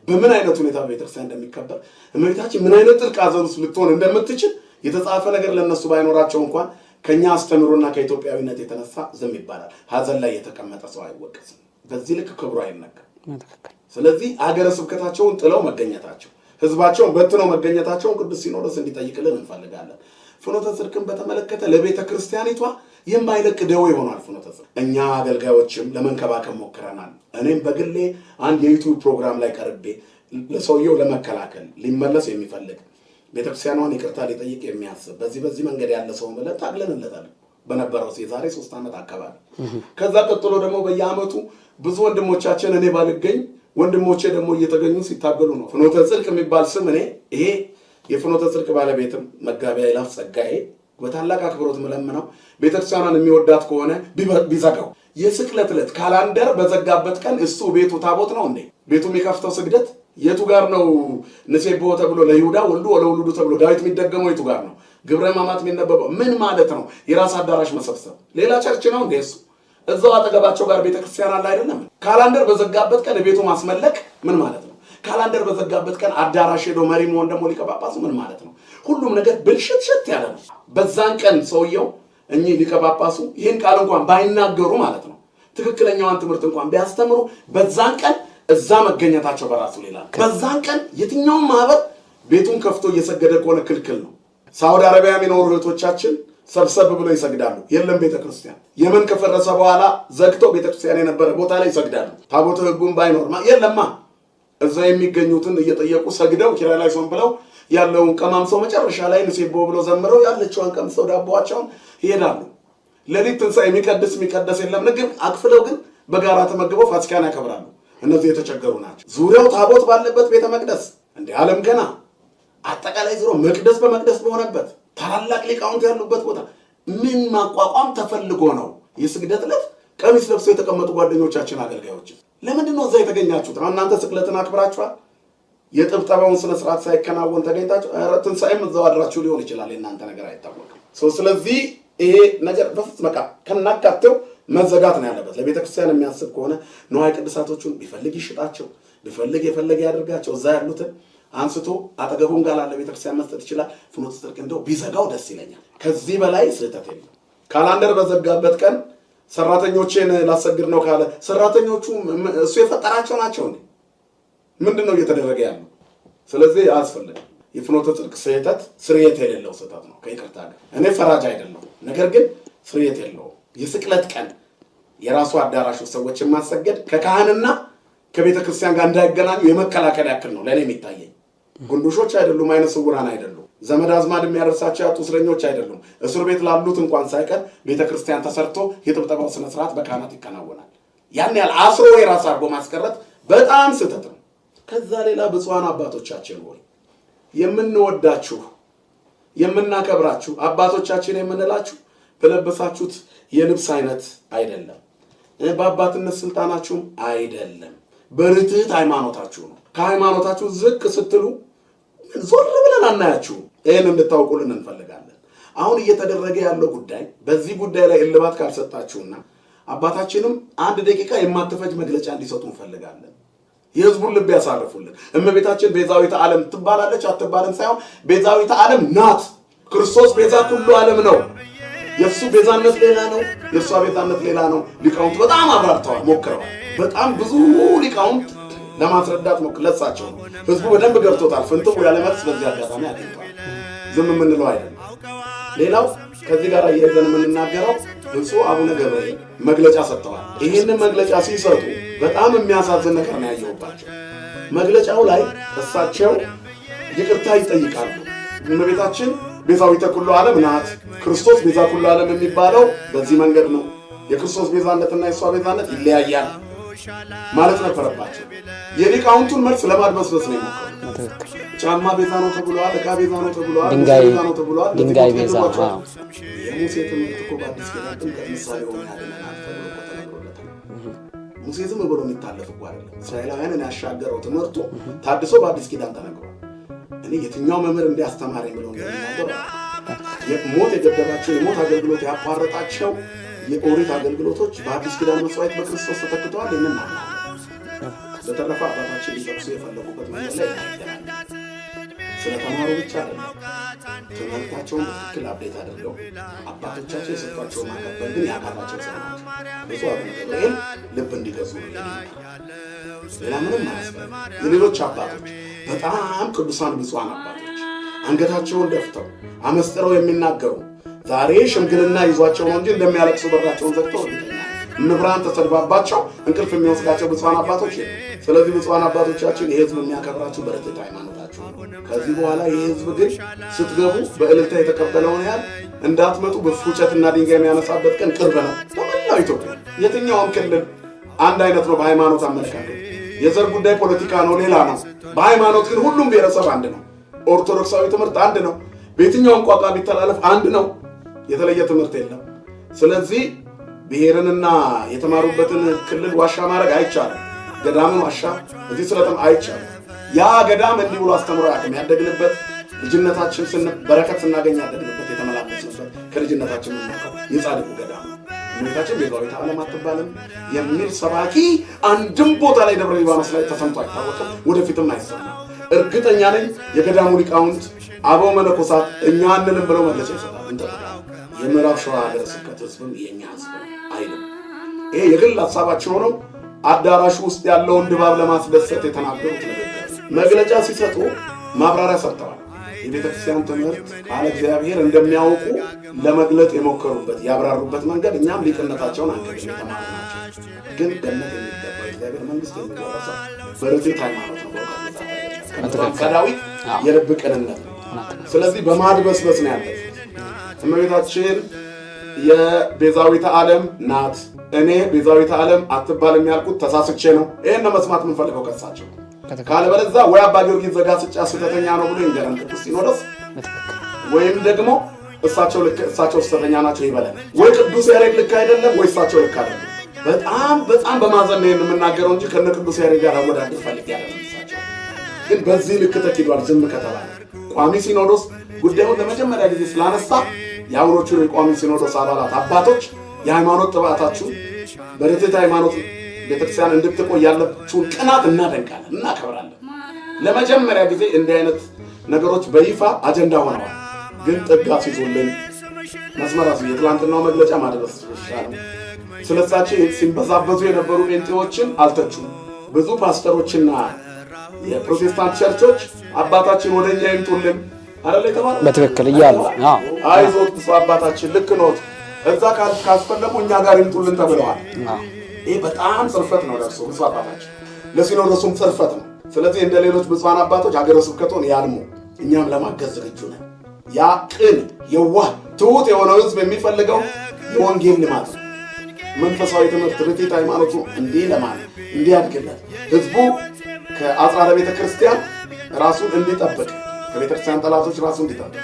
በምን አይነት ሁኔታ በቤተክርስቲያን እንደሚከበር እመቤታችን ምን አይነት ጥልቅ ሐዘን ውስጥ ልትሆን እንደምትችል የተጻፈ ነገር ለነሱ ባይኖራቸው እንኳን ከኛ አስተምሮና ከኢትዮጵያዊነት የተነሳ ዝም ይባላል። ሐዘን ላይ የተቀመጠ ሰው አይወቀስም። በዚህ ልክ ክብሩ አይነካም። ስለዚህ አገረ ስብከታቸውን ጥለው መገኘታቸው፣ ህዝባቸውን በትነው መገኘታቸውን ቅዱስ ሲኖዶስ እንዲጠይቅልን እንፈልጋለን። ፍኖተ ጽድቅን በተመለከተ ለቤተ ክርስቲያኒቷ የማይለቅ ደዌ ይሆናል። ፍኖተ ጽድቅ እኛ አገልጋዮችም ለመንከባከብ ሞክረናል። እኔም በግሌ አንድ የዩቲዩብ ፕሮግራም ላይ ቀርቤ ለሰውየው ለመከላከል ሊመለስ የሚፈልግ ቤተክርስቲያኗን ይቅርታ ሊጠይቅ የሚያስብ በዚህ መንገድ ያለ ሰው ብለን ታግለንለታል በነበረው የዛሬ 3 ዓመት አካባቢ። ከዛ ቀጥሎ ደግሞ በየዓመቱ ብዙ ወንድሞቻችን እኔ ባልገኝ ወንድሞቼ ደግሞ እየተገኙ ሲታገሉ ነው። ፍኖተ ጽድቅ የሚባል ስም እኔ ይሄ የፍኖተ ጽድቅ ባለቤትም መጋቢ አይላፍ ጸጋዬ በታላቅ አክብሮት መለምነው ቤተክርስቲያኗን የሚወዳት ከሆነ ቢዘጋው። የስቅለት ዕለት ካላንደር በዘጋበት ቀን እሱ ቤቱ ታቦት ነው እንዴ? ቤቱ የሚከፍተው ስግደት የቱ ጋር ነው? ንሴብሖ ተብሎ ለይሁዳ ወልዱ ወለውሉዱ ተብሎ ዳዊት የሚደገመው የቱ ጋር ነው? ግብረ ሕማማት የሚነበበው ምን ማለት ነው? የራስ አዳራሽ መሰብሰብ ሌላ ቸርች ነው እንዴ? እሱ እዛው አጠገባቸው ጋር ቤተክርስቲያን አለ አይደለም? ካላንደር በዘጋበት ቀን ቤቱ ማስመለክ ምን ማለት ነው? ካላንደር በዘጋበት ቀን አዳራሽ ሄዶ መሪ መሆን ደግሞ ሊቀ ጳጳሱ ምን ማለት ነው? ሁሉም ነገር ብልሽት ያለ ነው። በዛን ቀን ሰውየው እኚህ ሊቀ ጳጳሱ ይህን ቃል እንኳን ባይናገሩ ማለት ነው ትክክለኛዋን ትምህርት እንኳን ቢያስተምሩ በዛን ቀን እዛ መገኘታቸው በራሱ ሌላ። በዛን ቀን የትኛውም ማህበር ቤቱን ከፍቶ እየሰገደ ከሆነ ክልክል ነው። ሳውዲ አረቢያ የሚኖሩ እህቶቻችን ሰብሰብ ብሎ ይሰግዳሉ። የለም ቤተክርስቲያን የመን ከፈረሰ በኋላ ዘግተው ቤተክርስቲያን የነበረ ቦታ ላይ ይሰግዳሉ። ታቦተ ሕጉም ባይኖርማ የለማ እዛ የሚገኙትን እየጠየቁ ሰግደው ኪራይ ላይ ሶም ብለው ያለውን ቀማምሰው መጨረሻ ላይ ንሴቦ ብለው ዘምረው ያለችውን ቀምሰው ዳቦአቸውን ይሄዳሉ። ለሊት ትንሣኤ የሚቀደስ የለም። ግን አክፍለው ግን በጋራ ተመግበው ፋሲካን ያከብራሉ። እነዚህ የተቸገሩ ናቸው። ዙሪያው ታቦት ባለበት ቤተ መቅደስ እንደ ዓለም ገና አጠቃላይ ዙሮ መቅደስ በመቅደስ በሆነበት ታላላቅ ሊቃውንት ያሉበት ቦታ ምን ማቋቋም ተፈልጎ ነው? የስግደት ዕለት ቀሚስ ለብሰው የተቀመጡ ጓደኞቻችን አገልጋዮች ለምንድን ነው እዛ የተገኛችሁት? እናንተ ስቅለትን አክብራችኋል። የጥብጠባውን ስነ ስርዓት ሳይከናወን ተገኝታችሁ ትንሣኤም እዛው አድራችሁ ሊሆን ይችላል። የእናንተ ነገር አይታወቅም። ስለዚህ ይሄ ነገር በፍጹም በቃ ከናካቴው መዘጋት ነው ያለበት። ለቤተክርስቲያን የሚያስብ ከሆነ ንዋየ ቅድሳቶቹን ቢፈልግ ይሽጣቸው፣ ቢፈልግ የፈለገ ያደርጋቸው። እዛ ያሉትን አንስቶ አጠገቡን ጋር ላለ ቤተክርስቲያን መስጠት ይችላል። ፍኖተ ጽድቅ እንደው ቢዘጋው ደስ ይለኛል። ከዚህ በላይ ስህተት የለም። ካላንደር በዘጋበት ቀን ሰራተኞቼን ላሰግድ ነው ካለ ሰራተኞቹ እሱ የፈጠራቸው ናቸው እንዴ? ምንድን ነው እየተደረገ ያለው? ስለዚህ አያስፈልግም። የፍኖተ ጽድቅ ስህተት ስርየት የሌለው ስህተት ነው። ከይቅርታ ጋር እኔ ፈራጅ አይደለሁም፣ ነገር ግን ስርየት የለውም። የስቅለት ቀን የራሱ አዳራሹ ሰዎችን ማሰገድ ከካህንና ከቤተ ክርስቲያን ጋር እንዳይገናኙ የመከላከል ያክል ነው ለእኔ የሚታየኝ። ጉንዱሾች አይደሉም፣ አይነ ስውራን አይደሉም፣ ዘመድ አዝማድ የሚያደርሳቸው ያጡ እስረኞች አይደሉም። እስር ቤት ላሉት እንኳን ሳይቀር ቤተ ክርስቲያን ተሰርቶ የጥብጠባው ስነ ስርዓት በካህናት ይከናወናል። ያን ያህል አስሮ የራስ አድርጎ ማስቀረት በጣም ስህተት ነው። ከዛ ሌላ ብፁዓን አባቶቻችን ሆይ የምንወዳችሁ የምናከብራችሁ አባቶቻችን የምንላችሁ በለበሳችሁት የልብስ አይነት አይደለም፣ በአባትነት ስልጣናችሁም አይደለም፣ በርትዕት ሃይማኖታችሁ ነው። ከሃይማኖታችሁ ዝቅ ስትሉ ዞር ብለን አናያችሁ። ይህን እንድታውቁልን እንፈልጋለን። አሁን እየተደረገ ያለው ጉዳይ በዚህ ጉዳይ ላይ እልባት ካልሰጣችሁና አባታችንም 1 ደቂቃ የማትፈጅ መግለጫ እንዲሰጡ እንፈልጋለን። የህዝቡን ልብ ያሳርፉልን። እመቤታችን ቤዛዊተ ዓለም ትባላለች አትባልም ሳይሆን ቤዛዊተ ዓለም ናት። ክርስቶስ ቤዛ ሁሉ ዓለም ነው። የእሱ ቤዛነት ሌላ ነው፣ የእሷ ቤዛነት ሌላ ነው። ሊቃውንት በጣም አብራርተዋል፣ ሞክረዋል። በጣም ብዙ ሊቃውንት ለማስረዳት ለሳቸው ህዝቡ በደንብ ገብቶታል። ፍንጥቁ ያለ መልስ በዚህ አጋጣሚ አግኝቷል። ዝም የምንለው አይደለም። ሌላው ከዚህ ጋር እየሄደን የምንናገረው ብፁዕ አቡነ ገብርኤል መግለጫ ሰጥተዋል። ይህንን መግለጫ ሲሰጡ በጣም የሚያሳዝን ነገር ነው ያየሁባቸው። መግለጫው ላይ እሳቸው ይቅርታ ይጠይቃሉ። እመቤታችን ቤዛዊተ ኩሉ ዓለም ናት። ክርስቶስ ቤዛ ኩሉ ዓለም የሚባለው በዚህ መንገድ ነው። የክርስቶስ ቤዛነትና የእሷ ቤዛነት ይለያያል ማለት ነበረባቸው። የሊቃውንቱን መልስ ለማድበስበስ ነው የሞከሩት። ጫማ ቤዛ ነው ተብሏል፣ ዕቃ ቤዛ ነው ተብሏል፣ ቤዛ ነው ተብሏል። ድንጋይ ቤዛ ነው። የሙሴ ትምህርት እኮ በአዲስ ኪዳን ጥምቀት ምሳሌ ሆኖ ያገኘናል ተብሎ ተነግሮለታል። ሙሴ ዝም ብሎ የሚታለፍ እኮ አይደለም። እስራኤላውያንን ያሻገረው ትምህርቱ ታድሶ በአዲስ ኪዳን ተነግሯል። እኔ የትኛው መምህር እንዲያስተማረኝ ብለው እንደሚናገር ሞት የገደባቸው የሞት አገልግሎት ያቋረጣቸው የኦሪት አገልግሎቶች በአዲስ ኪዳን መስዋዕት በክርስቶስ ተተክተዋል። እናምናለን። በተረፈ አባታችን ሊጠቅሱ የፈለጉበት መንገድ ላይ ስለተማሩ ብቻ አይደለም፣ ትምህርታቸውን በትክክል አብዴት አድርገው አባቶቻቸው የሰጧቸውን ማቀበል ግን ያቃታቸው ሰው ናቸው። ብፁዕ አቡነ ገብርኤል ልብ እንዲገዙ ነው። ሌላ ምንም አያስፈልግም። የሌሎች አባቶች በጣም ቅዱሳን ብፁዓን አባቶች አንገታቸውን ደፍተው አመስጥረው የሚናገሩ ዛሬ ሽምግልና ይዟቸው ነው እንጂ እንደሚያለቅሱ በራቸውን ዘግተው እምብርሃን ተሰድባባቸው እንቅልፍ የሚወስዳቸው ብፁዓን አባቶች። ስለዚህ ብፁዓን አባቶቻችን የህዝብ የሚያከብራችሁ በረከት ሃይማኖታችሁ። ከዚህ በኋላ የህዝብ ግን ስትገቡ በእልልታ የተቀበለውን ያህል እንዳትመጡ በፉጨትና ድንጋይ የሚያነሳበት ቀን ቅርብ ነው። በመላው ኢትዮጵያ የትኛውም ክልል አንድ አይነት ነው በሃይማኖት አመለካከት። የዘር ጉዳይ ፖለቲካ ነው፣ ሌላ ነው። በሃይማኖት ግን ሁሉም ብሔረሰብ አንድ ነው። ኦርቶዶክሳዊ ትምህርት አንድ ነው። በየትኛውም ቋንቋ ቢተላለፍ አንድ ነው። የተለየ ትምህርት የለም። ስለዚህ ብሔርንና የተማሩበትን ክልል ዋሻ ማድረግ አይቻልም። ገዳምን ዋሻ እዚህ ስለተም አይቻልም። ያ ገዳም እንዲህ ብሎ አስተምሮ ያቅም ያደግንበት ልጅነታችን በረከት ስናገኝ ያደግንበት የተመላለስንበት ከልጅነታችን የምናውቀው የጻድቁ ገዳም እመቤታችን ቤዛዊተ ዓለም አትባልም የሚል ሰባኪ አንድም ቦታ ላይ ደብረ ሊባኖስ ላይ ተሰምቶ አይታወቅም፣ ወደፊትም አይሰማም። እርግጠኛ ነኝ የገዳሙ ሊቃውንት አበው መነኮሳት እኛ አንልም ብለው መግለጫ ይሰጣል። እንጠብቃለን። የምዕራብ ሸዋ ሀገረ ስብከት ህዝብም የኛ ህዝብ አይልም። ይሄ የግል ሀሳባቸው ነው። አዳራሹ ውስጥ ያለውን ድባብ ለማስደሰት የተናገሩት ነገር መግለጫ ሲሰጡ ማብራሪያ ሰጥተዋል። የቤተክርስቲያን ትምህርት ቃለ እግዚአብሔር እንደሚያውቁ ለመግለጥ የሞከሩበት ያብራሩበት መንገድ እኛም ሊቅነታቸውን አንገድም የተማሩ ናቸው። ግን ገነት የሚገባው የእግዚአብሔር መንግስት የሚወረሰው በርትዕት ሃይማኖት ነው። ከዳዊት የልብ ቅንነት ነው። ስለዚህ በማድበስበስ ነው ያለው። እመቤታችን የቤዛዊተ ዓለም ናት። እኔ ቤዛዊተ ዓለም አትባልም ያልኩት ተሳስቼ ነው። ይሄን መስማት የምንፈልገው ከሳቸው። ካለበለዚያ ወይ አባ ጊዮርጊስ ዘጋስጫ ስህተተኛ ነው ብሎ ይንገረን ቅዱስ ሲኖዶስ፣ ወይም ደግሞ እሳቸው ስህተተኛ ናቸው ይበላል። ወይ ቅዱስ ያሬድ ልክ አይደለም፣ ወይ እሳቸው ልክ አይደለም። በጣም በማዘን ነው የምናገረው እንጂ ከነ ቅዱስ ያሬድ ጋር አወዳደር ፈልጌ አይደለም። እሳቸው ግን በዚህ ልክ ተኪዷል። ዝም ከተባለ ቋሚ ሲኖዶስ ጉዳዩን ለመጀመሪያ ጊዜ ስላነሳ የአሁኖቹ የቋሚ ሲኖዶስ አባላት አባቶች የሃይማኖት ጥባታችሁ በርትዕት ሃይማኖት ቤተክርስቲያን እንድትቆይ ያለችውን ቅናት እናደንቃለን፣ እናከብራለን። ለመጀመሪያ ጊዜ እንዲህ አይነት ነገሮች በይፋ አጀንዳ ሆነዋል። ግን ጥጋ ሲዞልን መስመራሱ የትላንትናው መግለጫ ማድረስ ይሻላል። ስለሳቸው ሲንበዛበዙ የነበሩ ጴንጤዎችን አልተቹም። ብዙ ፓስተሮችና የፕሮቴስታንት ቸርቾች አባታችን ወደኛ ይምጡልን አይደል የተባለው በትክክል እያሉ አይዞት አባታችን ልክ ኖት እዛ ካስፈለጉ እኛ ጋር ይምጡልን ተብለዋል። ይህ በጣም ጽርፈት ነው ለእርሱ ብፁዕ አባታችን፣ ለሲኖዶሱም ጽርፈት ነው። ስለዚህ እንደ ሌሎች ብፁዓን አባቶች ሀገረ ስብከቶን ያልሙ፣ እኛም ለማገዝ ዝግጁ ነን። ያ ቅን የዋህ ትሑት የሆነው ህዝብ የሚፈልገው የወንጌል ልማት ነው። መንፈሳዊ ትምህርት ርትዕት ሃይማኖቱ እንዲህ ለማለት እንዲያድግለት ህዝቡ ከአጽራረ ቤተ ክርስቲያን ራሱን እንዲጠብቅ ከቤተ ክርስቲያን ጠላቶች ራሱን እንዲጠብቅ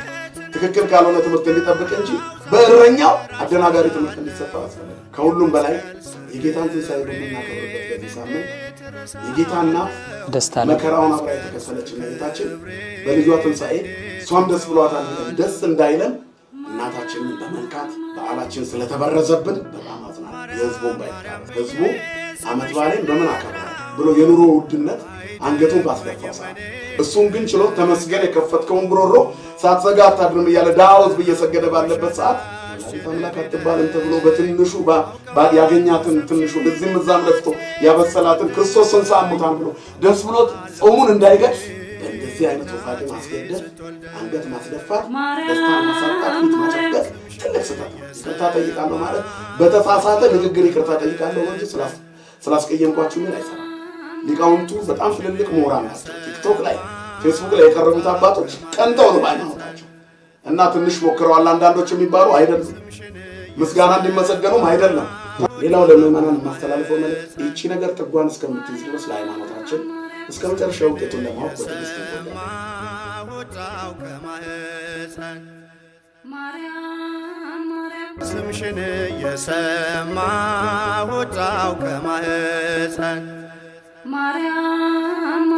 ትክክል ካልሆነ ትምህርት እንዲጠብቅ እንጂ በእረኛው አደናጋሪ ትምህርት እንዲሰጠው ያስፈልጋል። ከሁሉም በላይ የጌታን ትንሣኤ በምናከብርበት በዚህ ሳምንት የጌታና ደስታ መከራውን አብራ የተከፈለች እመቤታችን በልጇ ትንሣኤ እሷም ደስ ብሏታል። ደስ እንዳይለን እናታችንን በመንካት በዓላችን ስለተበረዘብን በጣም አዝናለሁ። የህዝቡን ባይታረስ ህዝቡ ዓመት በዓልን በምን አከብራል ብሎ የኑሮ ውድነት አንገቱን ባስደፋው ሰዓት እሱን ግን ችሎ ተመስገን የከፈትከውን ጉሮሮ ሳትዘጋ አታድርም እያለ ድሃ ህዝብ እየሰገደ ባለበት ሰዓት ወላዲተ አምላክ አትባልም ተብሎ በትንሹ ያገኛትን ትንሹ እዚህም እዛም ለፍቶ ያበሰላትን ክርስቶስን ሳሙታን ብሎ ደስ ብሎት ጾሙን እንዳይገድፍ በእንደዚህ አይነት ወፋዴ ማስገደድ፣ አንገት ማስደፋት፣ ደስታን ማሳጣት፣ ፊት ማጨበት ትልቅ ስህተት ነው። ይቅርታ ጠይቃለሁ ማለት በተሳሳተ ንግግር ይቅርታ ጠይቃለሁ እንጂ ስላስቀየምኳችሁ ምን አይሰራም። ሊቃውንቱ በጣም ትልልቅ ምሁራን ናቸው። ቲክቶክ ላይ ፌስቡክ ላይ የቀረቡት አባቶች ቀንተው ነው ባይማወቃቸው እና ትንሽ ሞክረዋል አንዳንዶች የሚባሉ አይደሉም። ምስጋና እንዲመሰገኑም አይደለም። ሌላው ለምዕመናን የማስተላልፈው መልእክት ይቺ ነገር ጥጓን እስከምትይዝ ድረስ ለሃይማኖታችን እስከ መጨረሻ ውጤቱን ለማወቅ ወደ ደስታ ስምሽን የሰማ ወጣው ከማህፀን ማርያም